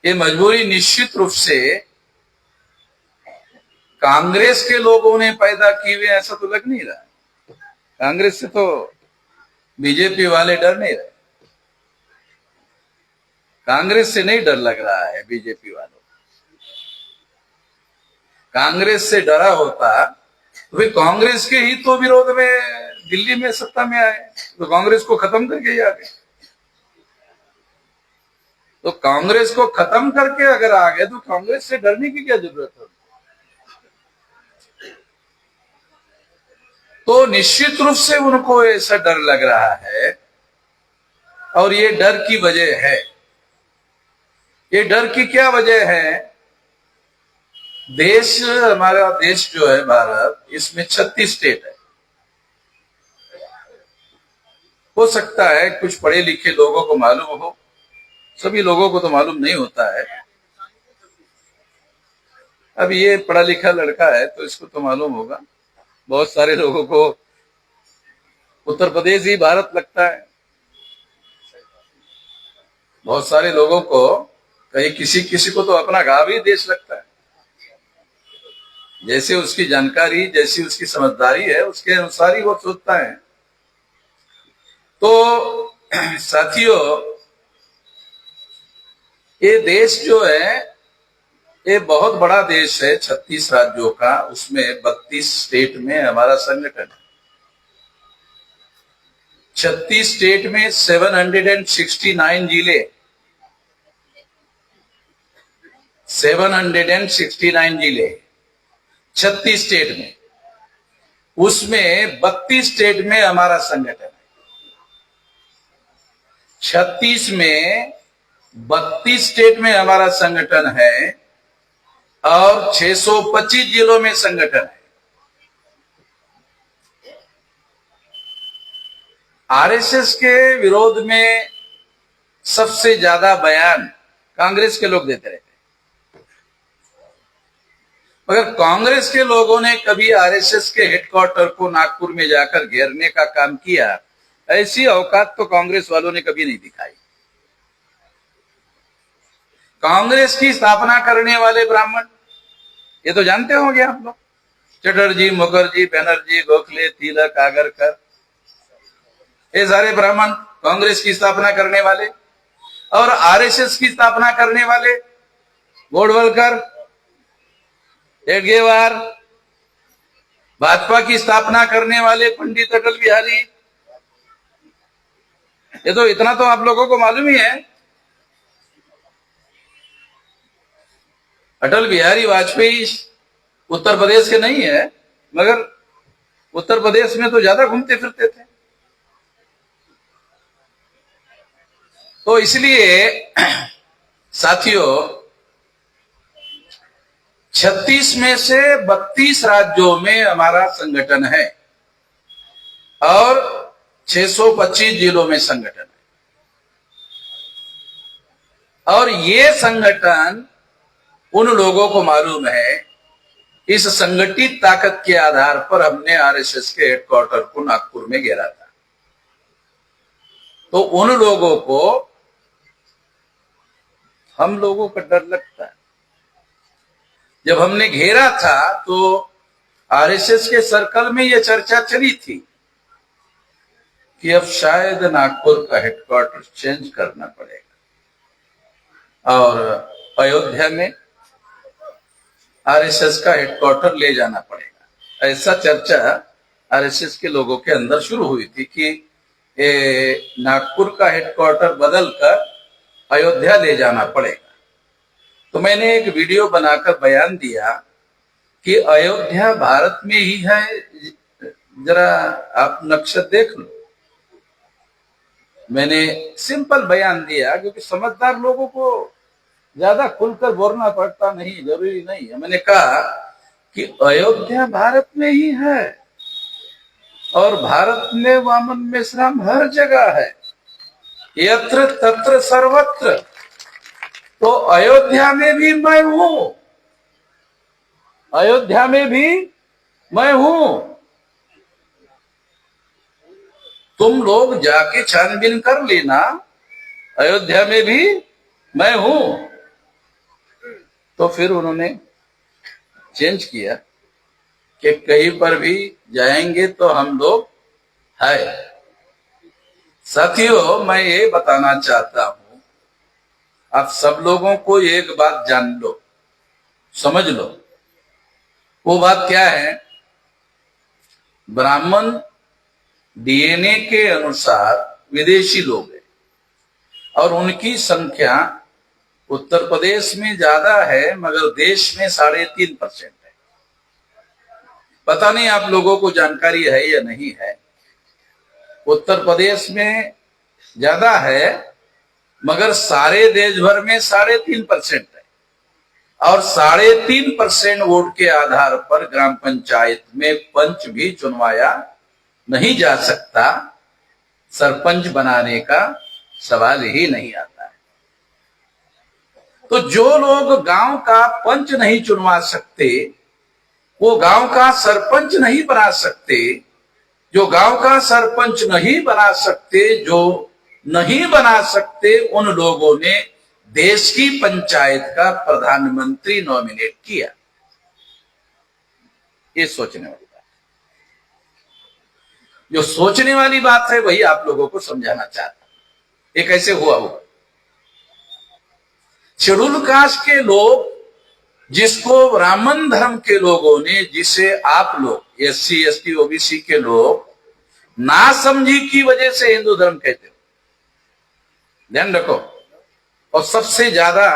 ये मजबूरी निश्चित रूप से कांग्रेस के लोगों ने पैदा की हुई, ऐसा तो लग नहीं रहा। कांग्रेस से तो बीजेपी वाले डर नहीं रहे। कांग्रेस से नहीं डर लग रहा है बीजेपी वालों। कांग्रेस से डरा होता तो फिर कांग्रेस के ही तो विरोध में दिल्ली में सत्ता में आए, तो कांग्रेस को खत्म करके ही आ गए। तो कांग्रेस को खत्म करके अगर आ गए तो कांग्रेस से डरने की क्या जरूरत है? तो निश्चित रूप से उनको ऐसा डर लग रहा है, और ये डर की वजह है। ये डर की क्या वजह है? देश, हमारा देश जो है भारत, इसमें 36 स्टेट है। हो सकता है कुछ पढ़े लिखे लोगों को मालूम हो, सभी लोगों को तो मालूम नहीं होता है। अब ये पढ़ा लिखा लड़का है तो इसको तो मालूम होगा। बहुत सारे लोगों को उत्तर प्रदेश ही भारत लगता है, बहुत सारे लोगों को कहीं किसी किसी को तो अपना गांव ही देश लगता है। जैसे उसकी जानकारी, जैसी उसकी समझदारी है, उसके अनुसार ही वो सोचता है। तो साथियों, ये देश जो है ये बहुत बड़ा देश है, 36 राज्यों का, उसमें 32 स्टेट में हमारा संगठन है। 36 स्टेट में 769 जिले, 769 जिले 36 स्टेट में, उसमें 32 स्टेट में हमारा संगठन है। 36 में 32 स्टेट में हमारा संगठन है और 625 जिलों में संगठन है। आरएसएस के विरोध में सबसे ज्यादा बयान कांग्रेस के लोग देते रहते, मगर कांग्रेस के लोगों ने कभी आरएसएस के हेडक्वार्टर को नागपुर में जाकर घेरने का काम किया, ऐसी औकात तो कांग्रेस वालों ने कभी नहीं दिखाई। कांग्रेस की स्थापना करने वाले ब्राह्मण, ये तो जानते होंगे आप लोग, चटर्जी, मुखर्जी, बनर्जी, गोखले, तिलक, आगरकर, ये सारे ब्राह्मण कांग्रेस की स्थापना करने वाले। और आरएसएस की स्थापना करने वाले गोडवलकर, हेडगेवार, भाजपा की स्थापना करने वाले पंडित अटल बिहारी, ये तो इतना तो आप लोगों को मालूम ही है। अटल बिहारी वाजपेयी उत्तर प्रदेश के नहीं है, मगर उत्तर प्रदेश में तो ज्यादा घूमते फिरते थे। तो इसलिए साथियों, 36 में से 32 राज्यों में हमारा संगठन है और 625 जिलों में संगठन है। और ये संगठन उन लोगों को मालूम है, इस संगठित ताकत के आधार पर हमने आरएसएस के हेडक्वार्टर को नागपुर में घेरा था। तो उन लोगों को हम लोगों का डर लगता है। जब हमने घेरा था तो आरएसएस के सर्कल में यह चर्चा चली थी कि अब शायद नागपुर का हेडक्वार्टर चेंज करना पड़ेगा और अयोध्या में आरएसएस का हेडक्वार्टर ले जाना पड़ेगा। ऐसा चर्चा आरएसएस के लोगों के अंदर शुरू हुई थी कि नागपुर का हेडक्वार्टर बदलकर अयोध्या ले जाना पड़ेगा। तो मैंने एक वीडियो बनाकर बयान दिया कि अयोध्या भारत में ही है, जरा आप नक्शा देख लो। मैंने सिंपल बयान दिया, क्योंकि समझदार लोगों को ज्यादा खुलकर बोलना पड़ता नहीं, जरूरी नहीं है। मैंने कहा कि अयोध्या भारत में ही है और भारत में वामन मेश्राम हर जगह है, यत्र तत्र सर्वत्र। तो अयोध्या में भी मैं हूं, अयोध्या में भी मैं हूं। तुम लोग जाके छानबीन कर लेना, अयोध्या में भी मैं हूं। तो फिर उन्होंने चेंज किया कि कहीं पर भी जाएंगे तो हम लोग है। साथियों, मैं ये बताना चाहता हूं आप सब लोगों को एक बात जान लो, समझ लो। वो बात क्या है? ब्राह्मण डीएनए के अनुसार विदेशी लोग हैं और उनकी संख्या उत्तर प्रदेश में ज्यादा है, मगर देश में 3.5% है। पता नहीं आप लोगों को जानकारी है या नहीं है। उत्तर प्रदेश में ज्यादा है, मगर सारे देश भर में 3.5% है और 3.5% वोट के आधार पर ग्राम पंचायत में पंच भी चुनवाया नहीं जा सकता। सरपंच बनाने का सवाल ही नहीं आता है। तो जो लोग गांव का पंच नहीं चुनवा सकते, वो गांव का सरपंच नहीं बना सकते। जो गांव का सरपंच नहीं बना सकते, जो नहीं बना सकते, उन लोगों ने देश की पंचायत का प्रधानमंत्री नॉमिनेट किया। ये सोचने वाली बात, जो सोचने वाली बात है वही आप लोगों को समझाना चाहता हूं। ये कैसे हुआ होगा? शेड्यूल कास्ट के लोग, जिसको ब्राह्मण धर्म के लोगों ने, जिसे आप लोग SC ST OBC के लोग नासमझी की वजह से हिंदू धर्म कहते हो, ध्यान रखो। और सबसे ज्यादा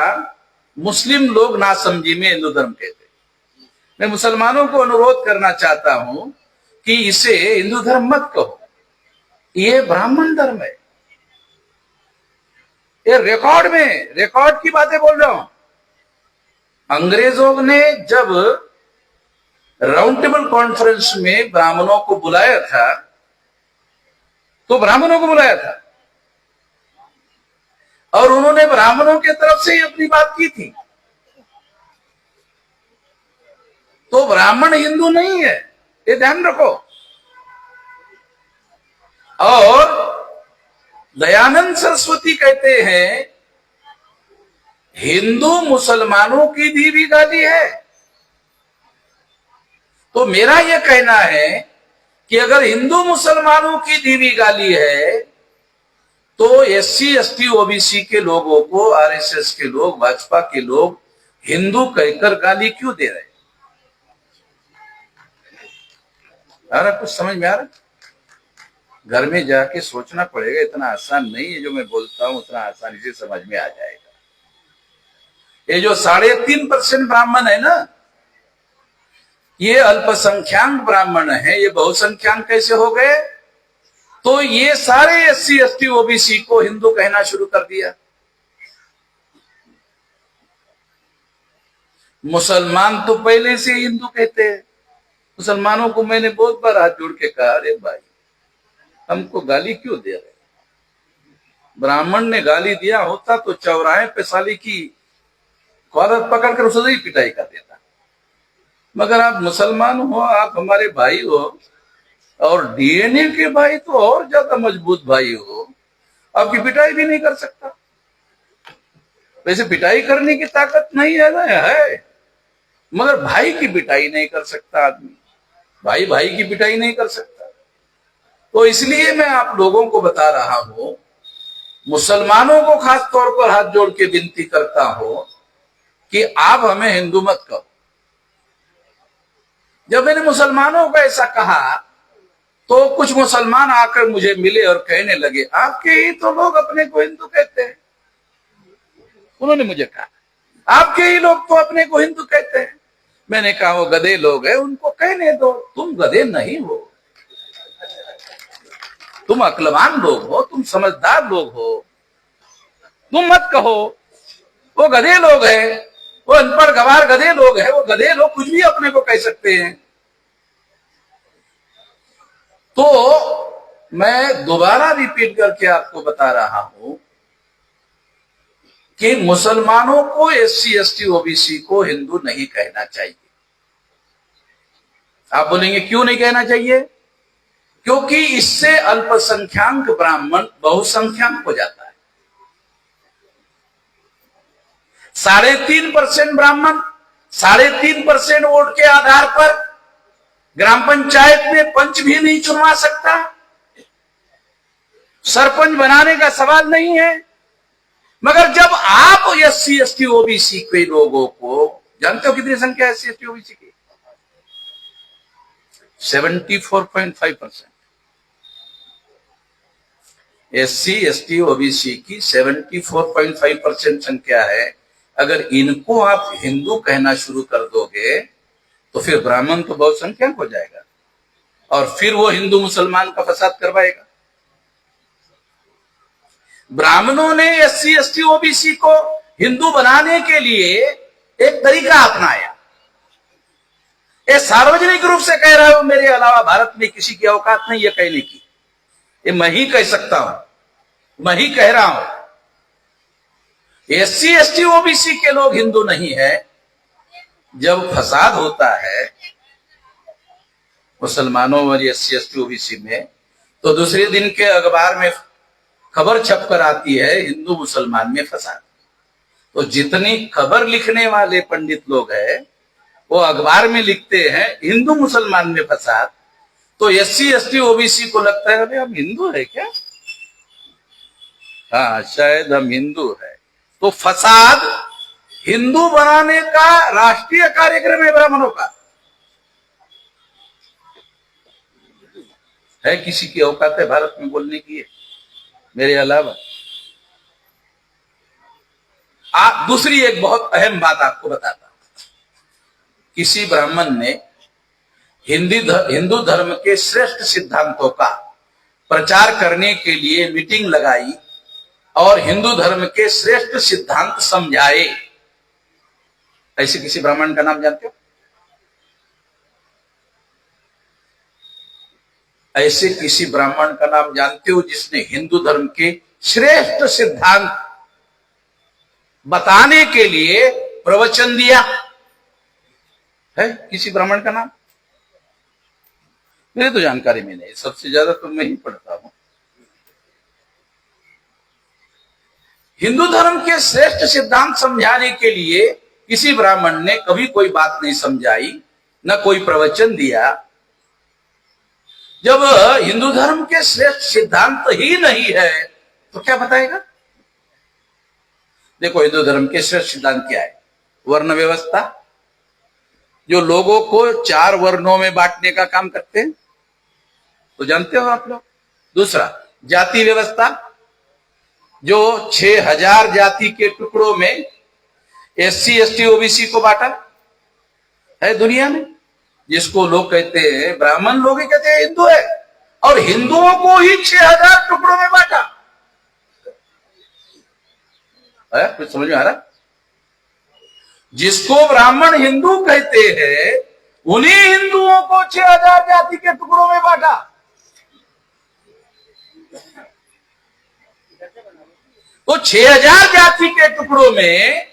मुस्लिम लोग नासमझी में हिंदू धर्म कहते हैं। मैं मुसलमानों को अनुरोध करना चाहता हूं कि इसे हिंदू धर्म मत कहो, ये ब्राह्मण धर्म है। ये रिकॉर्ड की बातें बोल रहा हूं। अंग्रेजों ने जब राउंड टेबल कॉन्फ्रेंस में ब्राह्मणों को बुलाया था, तो ब्राह्मणों को बुलाया था और उन्होंने ब्राह्मणों के तरफ से ही अपनी बात की थी। तो ब्राह्मण हिंदू नहीं है, ये ध्यान रखो। और दयानंद सरस्वती कहते हैं हिंदू मुसलमानों की दी भी गाली है। तो मेरा यह कहना है कि अगर हिंदू मुसलमानों की दी भी गाली है, तो SC ST OBC के लोगों को RSS के लोग, भाजपा के लोग हिंदू कहकर गाली क्यों दे रहे? आ रहा कुछ समझ में आ रहा? घर में जाके सोचना पड़ेगा, इतना आसान नहीं है। जो मैं बोलता हूं उतना आसानी से समझ में आ जाएगा। ये जो 3.5% ब्राह्मण है ना, ये अल्पसंख्याक ब्राह्मण है। ये बहुसंख्याक कैसे हो गए? तो ये सारे SC ST OBC को हिंदू कहना शुरू कर दिया। मुसलमान तो पहले से हिंदू कहते हैं। मुसलमानों को मैंने बहुत बार हाथ जोड़ के कहा, अरे भाई हमको गाली क्यों दे रहे? ब्राह्मण ने गाली दिया होता तो चौराहे पे साली की कॉलर पकड़ कर उसे ही पिटाई कर देता। मगर आप मुसलमान हो, आप हमारे भाई हो, और DNA के भाई तो और ज्यादा मजबूत भाई हो, आपकी पिटाई भी नहीं कर सकता। वैसे पिटाई करने की ताकत नहीं है, मगर भाई की पिटाई नहीं कर सकता आदमी। भाई भाई की पिटाई नहीं कर सकता। तो इसलिए मैं आप लोगों को बता रहा हूं, मुसलमानों को खास तौर पर हाथ जोड़ के विनती करता हूं कि आप हमें हिंदू मत कहो। जब मैंने मुसलमानों को ऐसा कहा तो कुछ मुसलमान आकर मुझे मिले और कहने लगे, आपके ही तो लोग अपने को हिंदू कहते हैं। उन्होंने मुझे कहा, आपके ही लोग तो अपने को हिंदू कहते हैं। मैंने कहा, वो गधे लोग हैं, उनको कहने दो। तुम गधे नहीं हो, तुम अक्लवान लोग हो, तुम समझदार लोग हो। तुम मत कहो वो गधे लोग हैं, वो अनपढ़ गवार गधे लोग हैं। वो गधे लोग कुछ भी अपने को कह सकते हैं। तो मैं दोबारा रिपीट करके आपको बता रहा हूं कि मुसलमानों को SC ST OBC को हिंदू नहीं कहना चाहिए। आप बोलेंगे क्यों नहीं कहना चाहिए? क्योंकि इससे अल्पसंख्याक ब्राह्मण बहुसंख्याक हो जाता है। 3.5% ब्राह्मण 3.5% वोट के आधार पर ग्राम पंचायत में पंच भी नहीं चुनवा सकता। सरपंच बनाने का सवाल नहीं है, मगर जब आप SC ST OBC के लोगों को, जानते हो कितनी संख्या है SC ST OBC की? 74.5%। SC ST OBC की 74.5% संख्या है। अगर इनको आप हिंदू कहना शुरू कर दोगे तो फिर ब्राह्मण तो बहुसंख्यक हो जाएगा और फिर वो हिंदू मुसलमान का फसाद करवाएगा। ब्राह्मणों ने SC ST OBC को हिंदू बनाने के लिए एक तरीका अपनाया। ये सार्वजनिक रूप से कह रहा हूं, मेरे अलावा भारत में किसी की औकात नहीं है कहने की। ये मैं ही कह सकता हूं, मैं ही कह रहा हूं। SC ST OBC के लोग हिंदू नहीं है। जब फसाद होता है मुसलमानों और SC ST OBC में, तो दूसरे दिन के अखबार में खबर छपकर आती है हिंदू मुसलमान में फसाद। तो जितनी खबर लिखने वाले पंडित लोग हैं वो अखबार में लिखते हैं हिंदू मुसलमान में फसाद, तो SC ST OBC को लगता है अरे हम हिंदू है क्या, हाँ शायद हम हिंदू है। तो फसाद हिंदू बनाने का राष्ट्रीय कार्यक्रम है ब्राह्मणों का। है किसी की औकात है भारत में बोलने की है मेरे अलावा? दूसरी एक बहुत अहम बात आपको बताता हूं। किसी ब्राह्मण ने हिंदू धर्म के श्रेष्ठ सिद्धांतों का प्रचार करने के लिए मीटिंग लगाई और हिंदू धर्म के श्रेष्ठ सिद्धांत समझाए। ऐसे किसी ब्राह्मण का नाम जानते हो? ऐसे किसी ब्राह्मण का नाम जानते हो जिसने हिंदू धर्म के श्रेष्ठ सिद्धांत बताने के लिए प्रवचन दिया है? किसी ब्राह्मण का नाम? मेरे तो जानकारी में नहीं। सबसे ज्यादा तो मैं ही पढ़ता हूं। हिंदू धर्म के श्रेष्ठ सिद्धांत समझाने के लिए किसी ब्राह्मण ने कभी कोई बात नहीं समझाई, न कोई प्रवचन दिया। जब हिंदू धर्म के श्रेष्ठ सिद्धांत ही नहीं है तो क्या बताएगा? देखो, हिंदू धर्म के श्रेष्ठ सिद्धांत क्या है? वर्ण व्यवस्था, जो लोगों को 4 वर्णों में बांटने का काम करते हैं, तो जानते हो आप लोग। दूसरा, जाति व्यवस्था, जो 6000 जाति के टुकड़ों में SC ST OBC को बांटा है दुनिया में, जिसको लोग कहते हैं, ब्राह्मण लोग ही कहते हैं हिंदू है, और हिंदुओं को ही 6000 टुकड़ों में बांटा है। कुछ समझ में आ रहा? जिसको ब्राह्मण हिंदू कहते हैं उन्हीं हिंदुओं को 6000 जाति के टुकड़ों में बांटा। तो 6000 जाति के टुकड़ों में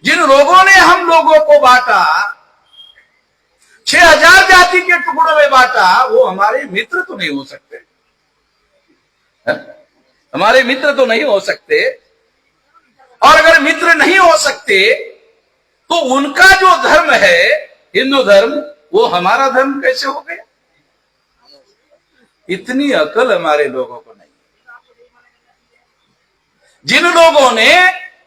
जिन लोगों ने हम लोगों को बांटा, 6000 जाति के टुकड़ों में बांटा, वो हमारे मित्र तो नहीं हो सकते है? हमारे मित्र तो नहीं हो सकते। और अगर मित्र नहीं हो सकते तो उनका जो धर्म है हिंदू धर्म, वो हमारा धर्म कैसे हो गया? इतनी अकल हमारे लोगों को नहीं। जिन लोगों ने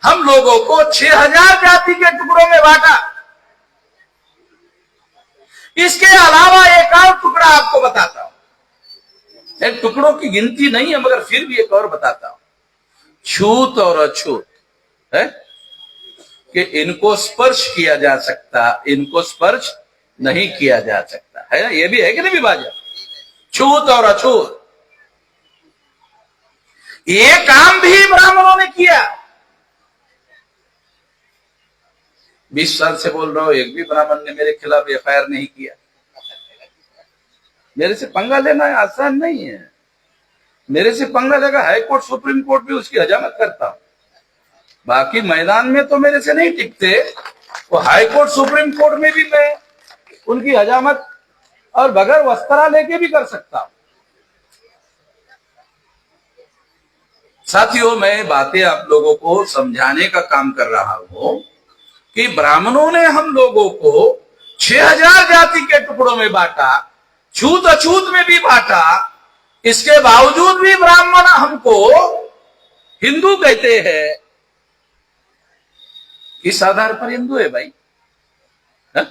हम लोगों को 6000 जाति के टुकड़ों में बांटा, इसके अलावा एक और टुकड़ा आपको बताता हूं। एक टुकड़ों की गिनती नहीं है मगर फिर भी एक और बताता हूं। छूत और अछूत है कि इनको स्पर्श किया जा सकता, इनको स्पर्श नहीं किया जा सकता है ना? ये भी है कि नहीं विभाजन? छूत और अछूत, ये काम भी ब्राह्मणों ने किया। 20 साल से बोल रहा हूं, एक भी ब्राह्मण ने मेरे खिलाफ FIR नहीं किया। मेरे से पंगा लेना आसान नहीं है। मेरे से पंगा लेगा हाई कोर्ट, सुप्रीम कोर्ट भी उसकी हजामत करता हूं। बाकी मैदान में तो मेरे से नहीं टिकते, वो हाई कोर्ट सुप्रीम कोर्ट में भी मैं उनकी हजामत और बगैर वस्त्रा लेके भी कर सकता हूं। साथियों, मैं बातें आप लोगों को समझाने का काम कर रहा हूं कि ब्राह्मणों ने हम लोगों को 6000 जाति के टुकड़ों में बांटा, छूत अछूत में भी बांटा। इसके बावजूद भी ब्राह्मण हमको हिंदू कहते हैं, किस आधार पर हिंदू है भाई? हा?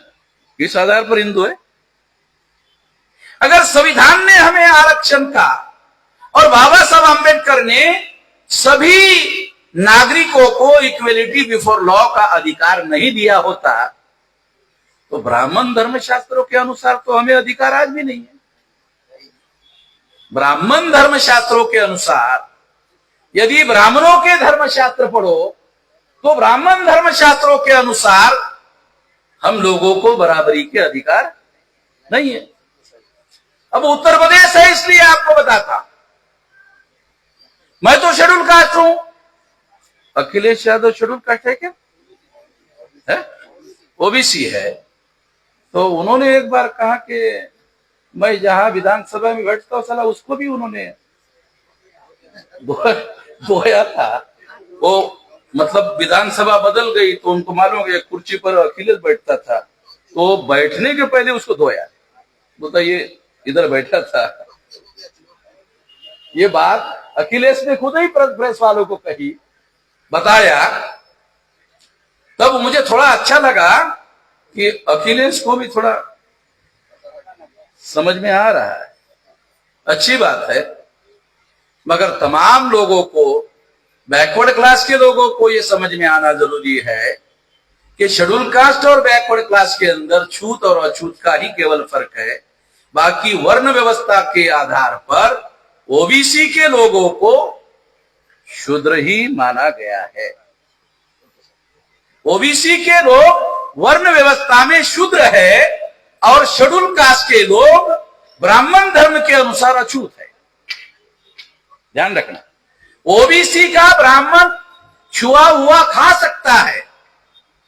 किस आधार पर हिंदू है? अगर संविधान ने हमें आरक्षण का और बाबा साहब आंबेडकर ने सभी नागरिकों को इक्वेलिटी बिफोर लॉ का अधिकार नहीं दिया होता, तो ब्राह्मण धर्मशास्त्रों के अनुसार तो हमें अधिकार आज भी नहीं है। ब्राह्मण धर्मशास्त्रों के अनुसार यदि ब्राह्मणों के धर्मशास्त्र पढ़ो तो ब्राह्मण धर्मशास्त्रों के अनुसार हम लोगों को बराबरी के अधिकार नहीं है। अब उत्तर प्रदेश है इसलिए आपको बताता, मैं तो शेड्यूल कास्ट हूं। अखिलेश यादव शेड्यूल कास्ट है क्या? है? ओबीसी है। तो उन्होंने एक बार कहा कि मैं जहां विधानसभा में बैठता हूं साला उसको भी उन्होंने धोया था। वो मतलब विधानसभा बदल गई तो उनको मालूम है कुर्सी पर अखिलेश बैठता था, तो बैठने के पहले उसको धोया, बोलता ये इधर बैठा था। ये बात अखिलेश ने खुद ही प्रेस वालों को कही, बताया। तब मुझे थोड़ा अच्छा लगा कि अखिलेश को भी थोड़ा समझ में आ रहा है, अच्छी बात है। मगर तमाम लोगों को, बैकवर्ड क्लास के लोगों को यह समझ में आना जरूरी है कि शेड्यूल कास्ट और बैकवर्ड क्लास के अंदर छूत और अछूत का ही केवल फर्क है। बाकी वर्ण व्यवस्था के आधार पर ओबीसी के लोगों को शूद्र ही माना गया है। ओबीसी के लोग वर्ण व्यवस्था में शूद्र है और शेड्यूल कास्ट के लोग ब्राह्मण धर्म के अनुसार अछूत है। ध्यान रखना, ओबीसी का ब्राह्मण छुआ हुआ खा सकता है,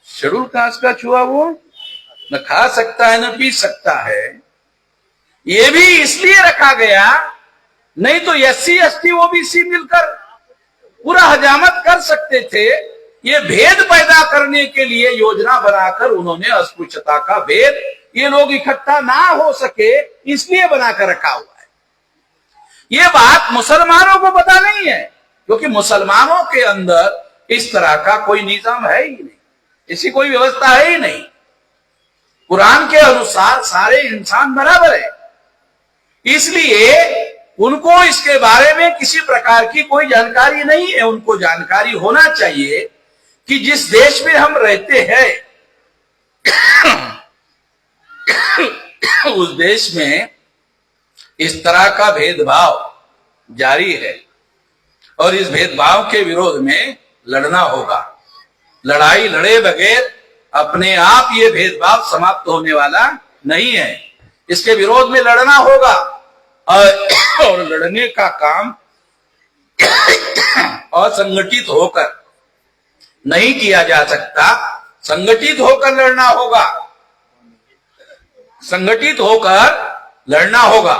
शेड्यूल कास्ट का छुआ हुआ न खा सकता है न पी सकता है। यह भी इसलिए रखा गया, नहीं तो एससी एसटी ओबीसी मिलकर पूरा हजामत कर सकते थे। ये भेद पैदा करने के लिए योजना बनाकर उन्होंने अस्पृश्यता का भेद, ये लोग इकट्ठा ना हो सके इसलिए बनाकर रखा हुआ है। ये बात मुसलमानों को पता नहीं है, क्योंकि मुसलमानों के अंदर इस तरह का कोई निजाम है ही नहीं, ऐसी कोई व्यवस्था है ही नहीं। कुरान के अनुसार सारे इंसान बराबर है, इसलिए उनको इसके बारे में किसी प्रकार की कोई जानकारी नहीं है। उनको जानकारी होना चाहिए कि जिस देश में हम रहते हैं उस देश में इस तरह का भेदभाव जारी है और इस भेदभाव के विरोध में लड़ना होगा। लड़ाई लड़े बगैर अपने आप ये भेदभाव समाप्त होने वाला नहीं है। इसके विरोध में लड़ना होगा और लड़ने का काम असंगठित होकर नहीं किया जा सकता, संगठित होकर लड़ना होगा, संगठित होकर लड़ना होगा।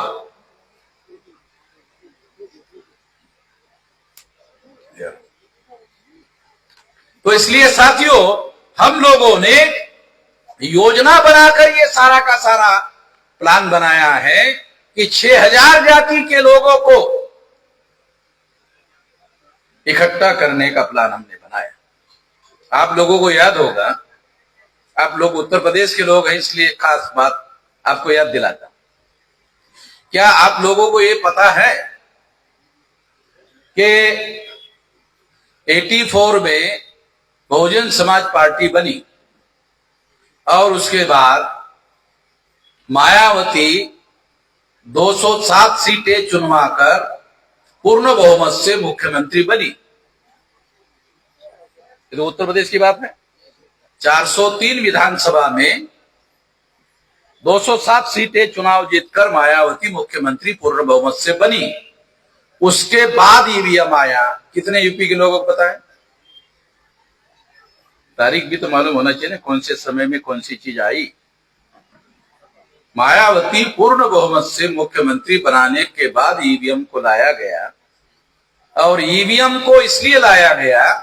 तो इसलिए साथियों, हम लोगों ने योजना बनाकर ये सारा का सारा प्लान बनाया है कि 6000 जाति के लोगों को इकट्ठा करने का प्लान हमने बनाया। आप लोगों को याद होगा, आप लोग उत्तर प्रदेश के लोग हैं इसलिए खास बात आपको याद दिलाता। क्या आप लोगों को यह पता है कि 84 में बहुजन समाज पार्टी बनी और उसके बाद मायावती 207 सीटें चुनवाकर पूर्ण बहुमत से मुख्यमंत्री बनी। तो उत्तर प्रदेश की बात है। 403 विधानसभा में 207 सीटें चुनाव जीतकर मायावती मुख्यमंत्री पूर्ण बहुमत से बनी। उसके बाद ईवीएम आया। कितने यूपी के लोगों को पता है? तारीख भी तो मालूम होना चाहिए ना, कौन से समय में कौन सी चीज आई। मायावती पूर्ण बहुमत से मुख्यमंत्री बनाने के बाद ईवीएम को लाया गया और ईवीएम को इसलिए लाया गया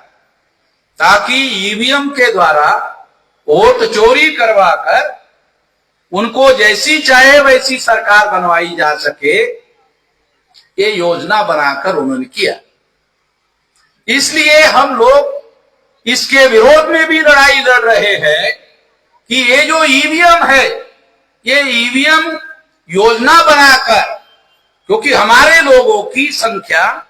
ताकि ईवीएम के द्वारा वोट चोरी करवाकर उनको जैसी चाहे वैसी सरकार बनवाई जा सके, ये योजना बनाकर उन्होंने किया। इसलिए हम लोग इसके विरोध में भी लड़ाई लड़ रहे हैं कि ये जो ईवीएम है, ये ईवीएम योजना बनाकर, क्योंकि हमारे लोगों की संख्या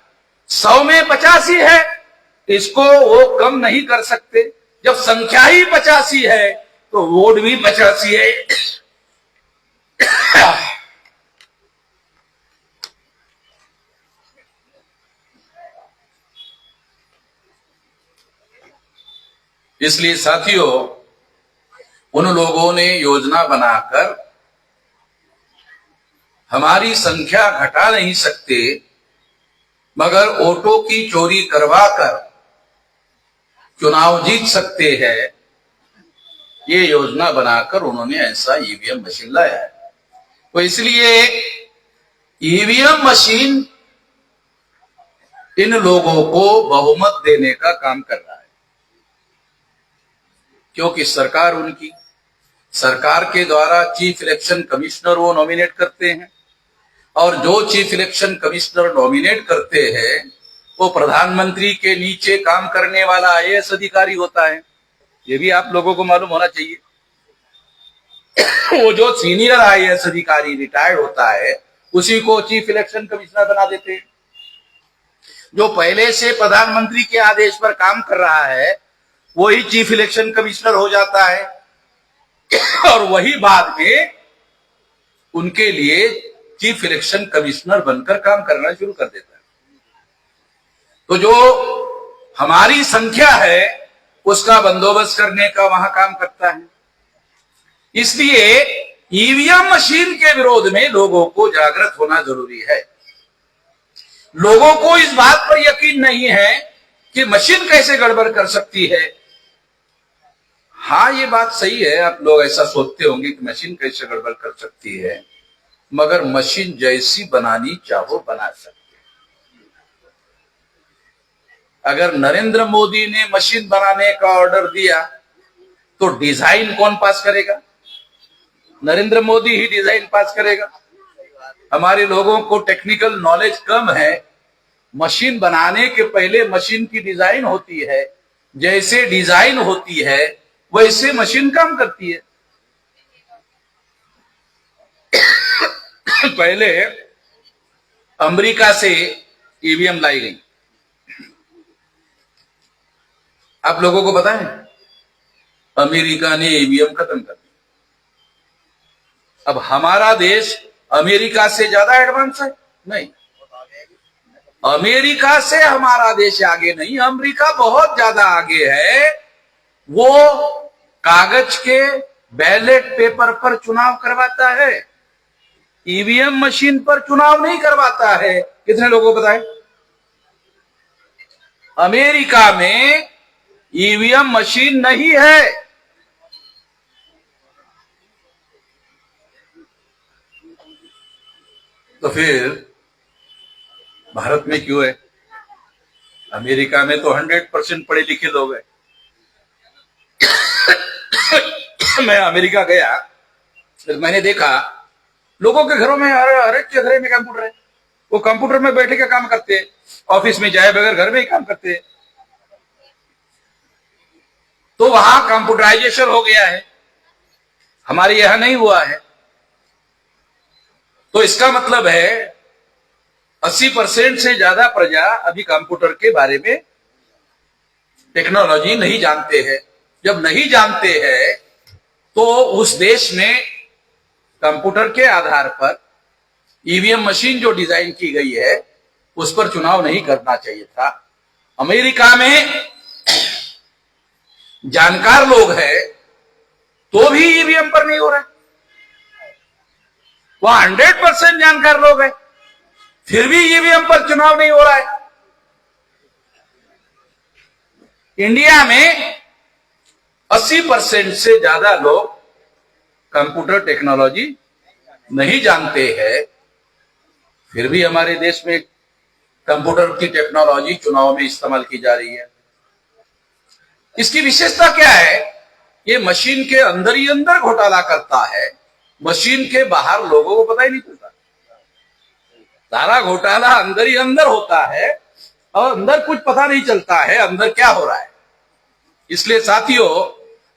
100 में 85 है, इसको वो कम नहीं कर सकते। जब संख्या ही 85 है तो वोट भी 85 है। इसलिए साथियों, उन लोगों ने योजना बनाकर हमारी संख्या घटा नहीं सकते, मगर वोटों की चोरी करवाकर चुनाव जीत सकते हैं, ये योजना बनाकर उन्होंने ऐसा ईवीएम मशीन लाया है। तो इसलिए ईवीएम मशीन इन लोगों को बहुमत देने का काम कर रहा है, क्योंकि सरकार के द्वारा चीफ इलेक्शन कमिश्नर वो नॉमिनेट करते हैं, और जो चीफ इलेक्शन कमिश्नर नॉमिनेट करते हैं वो प्रधानमंत्री के नीचे काम करने वाला आईएएस अधिकारी होता है। ये भी आप लोगों को मालूम होना चाहिए। वो जो सीनियर आईएएस अधिकारी रिटायर्ड होता है उसी को चीफ इलेक्शन कमिश्नर बना देते हैं। जो पहले से प्रधानमंत्री के आदेश पर काम कर रहा है वही चीफ इलेक्शन कमिश्नर हो जाता है, और वही बाद में उनके लिए चीफ इलेक्शन कमिश्नर बनकर काम करना शुरू कर देता है। तो जो हमारी संख्या है उसका बंदोबस्त करने का वहां काम करता है। इसलिए ईवीएम मशीन के विरोध में लोगों को जागृत होना जरूरी है। लोगों को इस बात पर यकीन नहीं है कि मशीन कैसे गड़बड़ कर सकती है। हाँ, ये बात सही है, आप लोग ऐसा सोचते होंगे कि मशीन कैसे गड़बड़ कर सकती है, मगर मशीन जैसी बनानी चाहो बना सकते। अगर नरेंद्र मोदी ने मशीन बनाने का ऑर्डर दिया तो डिजाइन कौन पास करेगा? नरेंद्र मोदी ही डिजाइन पास करेगा। हमारे लोगों को टेक्निकल नॉलेज कम है। मशीन बनाने के पहले मशीन की डिजाइन होती है, जैसे डिजाइन होती है वैसे मशीन काम करती है। पहले अमेरिका से ईवीएम लाई गई। आप लोगों को पता है अमेरिका ने ईवीएम खत्म कर दिया। अब हमारा देश अमेरिका से ज्यादा एडवांस है? नहीं, अमेरिका से हमारा देश आगे नहीं, अमेरिका बहुत ज्यादा आगे है। वो कागज के बैलेट पेपर पर चुनाव करवाता है, ईवीएम मशीन पर चुनाव नहीं करवाता है। कितने लोगों को पता है? अमेरिका में ईवीएम मशीन नहीं है। तो फिर भारत में क्यों है? अमेरिका में तो 100% पढ़े लिखे लोग हैं। मैं अमेरिका गया, फिर मैंने देखा लोगों के घरों में हर एक के घर में कंप्यूटर है। वो कंप्यूटर में बैठे के काम करते हैं, ऑफिस में जाए बगैर घर में ही काम करते हैं। तो वहां कंप्यूटराइजेशन हो गया है, हमारे यहां नहीं हुआ है। तो इसका मतलब है 80% से ज्यादा प्रजा अभी कंप्यूटर के बारे में टेक्नोलॉजी नहीं जानते हैं। जब नहीं जानते हैं तो उस देश में कंप्यूटर के आधार पर ईवीएम मशीन जो डिजाइन की गई है उस पर चुनाव नहीं करना चाहिए था। अमेरिका में जानकार लोग हैं तो भी ईवीएम पर नहीं हो रहा है। वहां 100% जानकार लोग हैं फिर भी ईवीएम पर चुनाव नहीं हो रहा है। इंडिया में 80% से ज्यादा लोग कंप्यूटर टेक्नोलॉजी नहीं जानते हैं, फिर भी हमारे देश में कंप्यूटर की टेक्नोलॉजी चुनाव में इस्तेमाल की जा रही है। इसकी विशेषता क्या है? ये मशीन के अंदर ही अंदर घोटाला करता है, मशीन के बाहर लोगों को पता ही नहीं चलता। सारा घोटाला अंदर ही अंदर होता है और अंदर कुछ पता नहीं चलता है अंदर क्या हो रहा है। इसलिए साथियों,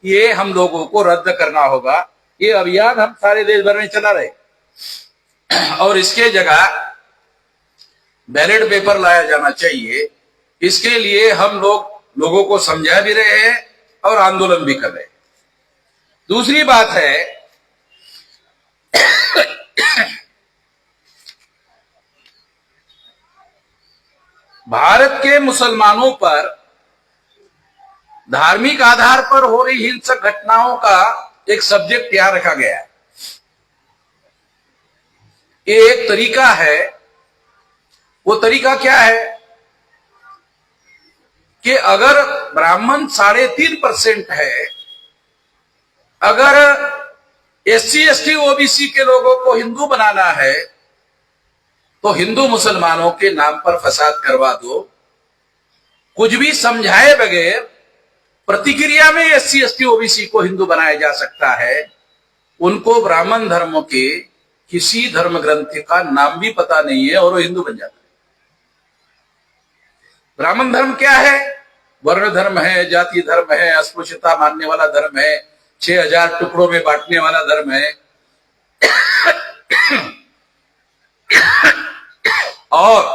ये हम लोगों को रद्द करना होगा। ये अभियान हम सारे देश भर में चला रहे और इसके जगह बैलेट पेपर लाया जाना चाहिए। इसके लिए हम लोगों को समझा भी रहे हैं और आंदोलन भी कर रहे हैं। दूसरी बात है, भारत के मुसलमानों पर धार्मिक आधार पर हो रही हिंसक घटनाओं का एक सब्जेक्ट तैयार रखा गया है। ये एक तरीका है। वो तरीका क्या है कि अगर ब्राह्मण 3.5% है, अगर SC ST OBC के लोगों को हिंदू बनाना है तो हिंदू मुसलमानों के नाम पर फसाद करवा दो। कुछ भी समझाए बगैर प्रतिक्रिया में SC ST OBC को हिंदू बनाया जा सकता है। उनको ब्राह्मण धर्म के किसी धर्म ग्रंथ का नाम भी पता नहीं है और वो हिंदू बन जाता है। ब्राह्मण धर्म क्या है? वर्ण धर्म है, जाति धर्म है, अस्पृश्यता मानने वाला धर्म है, 6000 टुकड़ों में बांटने वाला धर्म है और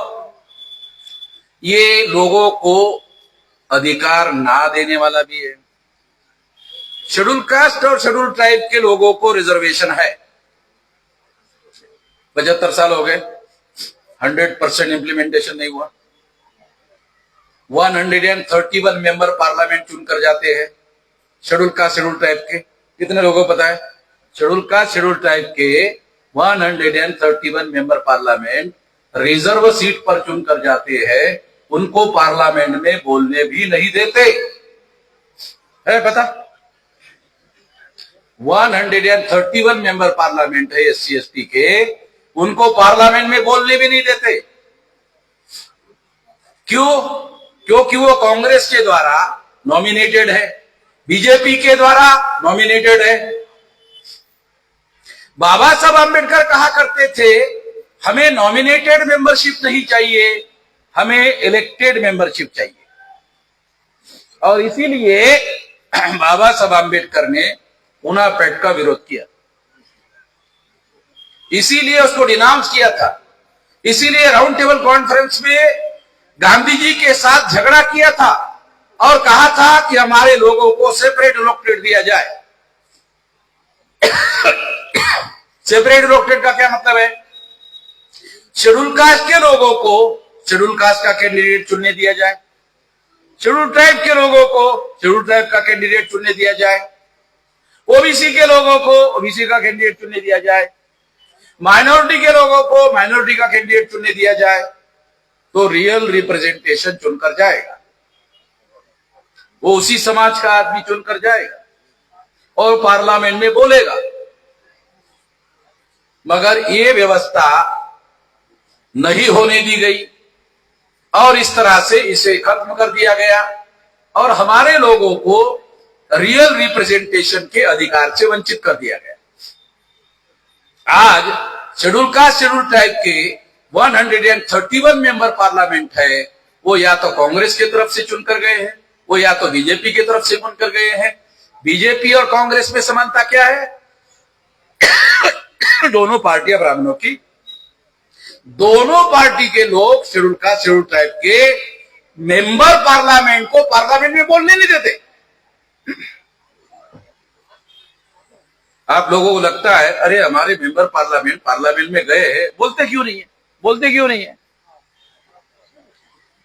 ये लोगों को अधिकार ना देने वाला भी है। शेड्यूल कास्ट और शेड्यूल ट्राइब के लोगों को रिजर्वेशन है। 75 साल हो गए, 100% इंप्लीमेंटेशन नहीं हुआ। 131 मेंबर पार्लियामेंट चुनकर जाते हैं शेड्यूल कास्ट शेड्यूल ट्राइब के। कितने लोगों को पता है? शेड्यूल कास्ट शेड्यूल ट्राइब के 131 मेंबर पार्लियामेंट रिजर्व सीट पर चुनकर जाते हैं। उनको पार्लियामेंट में बोलने भी नहीं देते है। पता 131 मेंबर पार्लियामेंट है SC ST के, उनको पार्लियामेंट में बोलने भी नहीं देते। क्यों? क्योंकि वो कांग्रेस के द्वारा नॉमिनेटेड है, बीजेपी के द्वारा नॉमिनेटेड है। बाबा साहब आंबेडकर कहा करते थे, हमें नॉमिनेटेड मेंबरशिप नहीं चाहिए, हमें इलेक्टेड मेंबरशिप चाहिए। और इसीलिए बाबा साहब आंबेडकर ने उनापेट का विरोध किया, इसीलिए उसको डिनाउंस किया था। इसीलिए राउंड टेबल कॉन्फ्रेंस में गांधी जी के साथ झगड़ा किया था और कहा था कि हमारे लोगों को सेपरेट इलेक्टेड दिया जाए। सेपरेट इलेक्टेड का क्या मतलब है? शेड्यूल कास्ट के लोगों को शेड्यूल कास्ट का कैंडिडेट चुनने दिया जाए, शेड्यूल ट्राइब के लोगों को शेड्यूल ट्राइब का कैंडिडेट चुनने दिया जाए, ओबीसी के लोगों को ओबीसी का कैंडिडेट चुनने दिया जाए, माइनॉरिटी के लोगों को माइनॉरिटी का कैंडिडेट चुनने दिया जाए। तो रियल रिप्रेजेंटेशन चुनकर जाएगा, वो उसी समाज का आदमी चुनकर जाएगा और पार्लियामेंट में बोलेगा। मगर ये व्यवस्था नहीं होने दी गई और इस तरह से इसे खत्म कर दिया गया और हमारे लोगों को रियल रिप्रेजेंटेशन के अधिकार से वंचित कर दिया गया। आज शेड्यूल कास्ट शेड्यूल ट्राइब के 131 मेंबर पार्लियामेंट है, वो या तो कांग्रेस की तरफ से चुनकर गए हैं, वो या तो बीजेपी की तरफ से चुनकर गए हैं। बीजेपी और कांग्रेस में समानता क्या है? दोनों पार्टियां ब्राह्मणों की, दोनों पार्टी के लोग शेड्यूल कास्ट शेड्यूल ट्राइब के मेंबर पार्लियामेंट को पार्लियामेंट में बोलने नहीं देते। आप लोगों को लगता है अरे हमारे मेंबर पार्लियामेंट में गए हैं, बोलते क्यों नहीं है? बोलते क्यों नहीं है?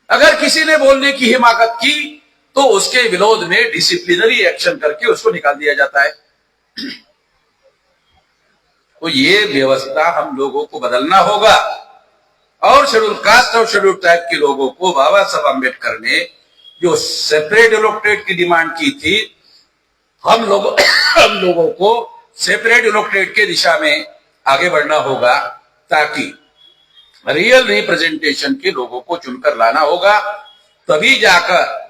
अगर किसी ने बोलने की हिमाकत की तो उसके विरोध में डिसिप्लिनरी एक्शन करके उसको निकाल दिया जाता है। तो ये व्यवस्था हम लोगों को बदलना होगा और शेड्यूल कास्ट और शेड्यूल ट्राइब के लोगों को बाबा साहब आंबेडकर ने जो सेपरेट इलेक्टेड की डिमांड की थी, हम लोगों को सेपरेट इलेक्टेड के दिशा में आगे बढ़ना होगा ताकि रियल रिप्रेजेंटेशन के लोगों को चुनकर लाना होगा। तभी जाकर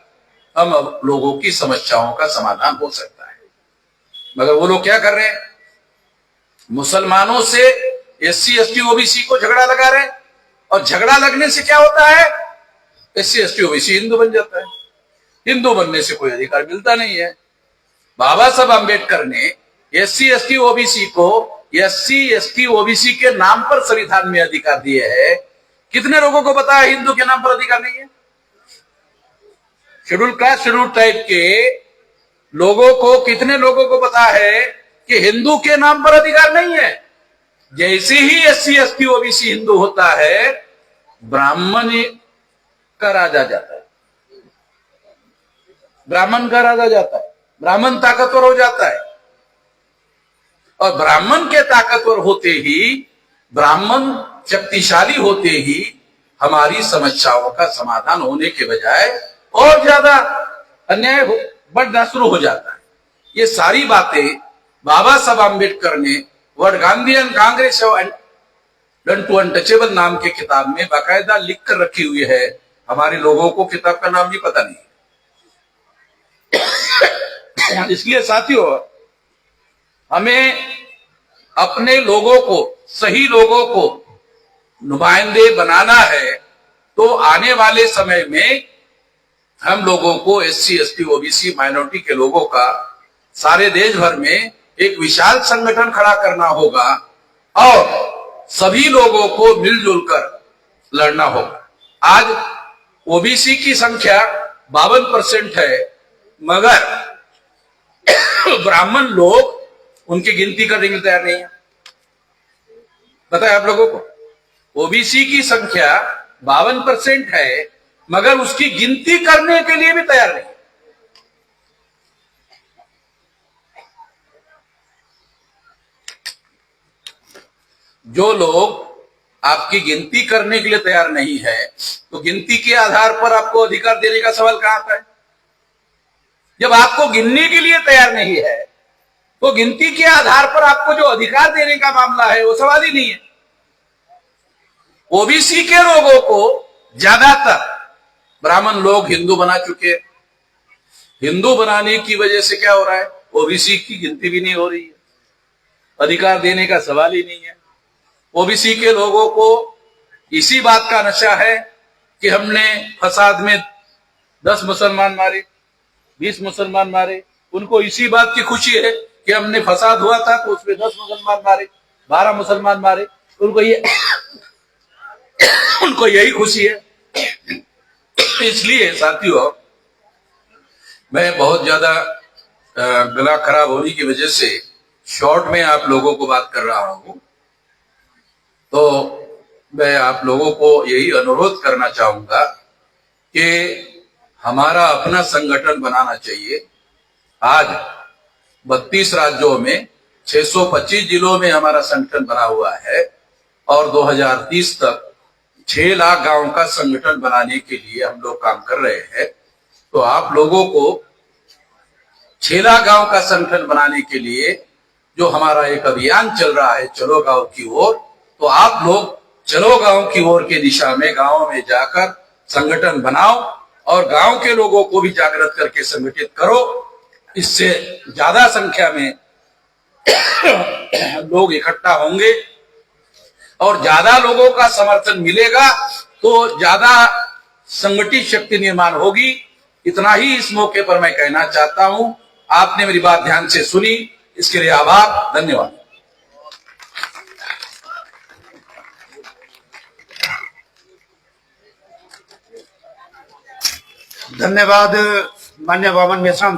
हम लोगों की समस्याओं का समाधान हो सकता है। मगर वो लोग क्या कर रहे हैं? मुसलमानों से SC ST OBC को झगड़ा लगा रहे हैं और झगड़ा लगने से क्या होता है? SC ST OBC हिंदू बन जाता है। हिंदू बनने से कोई अधिकार मिलता नहीं है। बाबा साहब आम्बेडकर ने SC ST OBC को SC ST OBC के नाम पर संविधान में अधिकार दिए हैं। कितने लोगों को पता है हिंदू के नाम पर अधिकार नहीं है? शेड्यूल कास्ट शेड्यूल ट्राइब के लोगों को, कितने लोगों को पता है कि हिंदू के नाम पर अधिकार नहीं है? जैसे ही SC ST OBC हिंदू होता है, ब्राह्मण का राजा जाता है, ब्राह्मण का राजा जाता है, ब्राह्मण ताकतवर हो जाता है। और ब्राह्मण के ताकतवर होते ही, ब्राह्मण शक्तिशाली होते ही हमारी समस्याओं का समाधान होने के बजाय और ज्यादा अन्याय बढ़ना शुरू हो जाता है। ये सारी बातें बाबा साहब आम्बेडकर ने world Gandhian Congress to untouchable नाम के किताब में बाकायदा लिख कर रखी हुई है। हमारे लोगों को किताब का नाम भी पता नहीं है। इसलिए साथियों, हमें अपने लोगों को, सही लोगों को नुमाइंदे बनाना है, तो आने वाले समय में हम लोगों को SC ST OBC माइनॉरिटी के लोगों का सारे देश भर में एक विशाल संगठन खड़ा करना होगा और सभी लोगों को मिलजुल कर लड़ना होगा। आज OBC की संख्या 52% है, मगर ब्राह्मण लोग उनकी गिनती करने के लिए तैयार नहीं है। पता है आप लोगों को? OBC की संख्या 52% है, मगर उसकी गिनती करने के लिए भी तैयार नहीं। जो लोग आपकी गिनती करने के लिए तैयार नहीं है, तो गिनती के आधार पर आपको अधिकार देने का सवाल कहां आता है? जब आपको गिनने के लिए तैयार नहीं है, तो गिनती के आधार पर आपको जो अधिकार देने का मामला है वो सवाल ही नहीं है। OBC के लोगों को ज्यादातर ब्राह्मण लोग हिंदू बना चुके हैं। हिंदू बनाने की वजह से क्या हो रहा है? OBC की गिनती भी नहीं हो रही है, अधिकार देने का सवाल ही नहीं है। OBC के लोगों को इसी बात का नशा है कि हमने फसाद में 10 मुसलमान मारे, 20 मुसलमान मारे। उनको इसी बात की खुशी है कि हमने फसाद हुआ था तो उसमें 10 मुसलमान मारे, 12 मुसलमान मारे। उनको यही खुशी है। इसलिए साथियों, मैं बहुत ज्यादा गला खराब होने की वजह से शॉर्ट में आप लोगों को बात कर रहा हूं, तो मैं आप लोगों को यही अनुरोध करना चाहूंगा कि हमारा अपना संगठन बनाना चाहिए। आज 32 राज्यों में 625 जिलों में हमारा संगठन बना हुआ है और 2030 तक 6 लाख गांव का संगठन बनाने के लिए हम लोग काम कर रहे हैं। तो आप लोगों को 6 लाख गांव का संगठन बनाने के लिए जो हमारा एक अभियान चल रहा है, चलो गांव की ओर, तो आप लोग चलो गांव की ओर के दिशा में गांव में जाकर संगठन बनाओ और गांव के लोगों को भी जागृत करके संगठित करो। इससे ज्यादा संख्या में लोग इकट्ठा होंगे और ज्यादा लोगों का समर्थन मिलेगा तो ज्यादा संगठित शक्ति निर्माण होगी। इतना ही इस मौके पर मैं कहना चाहता हूं। आपने मेरी बात ध्यान से सुनी, इसके लिए आभार, धन्यवाद। धन्यवाद माननीय वामन मेश्राम।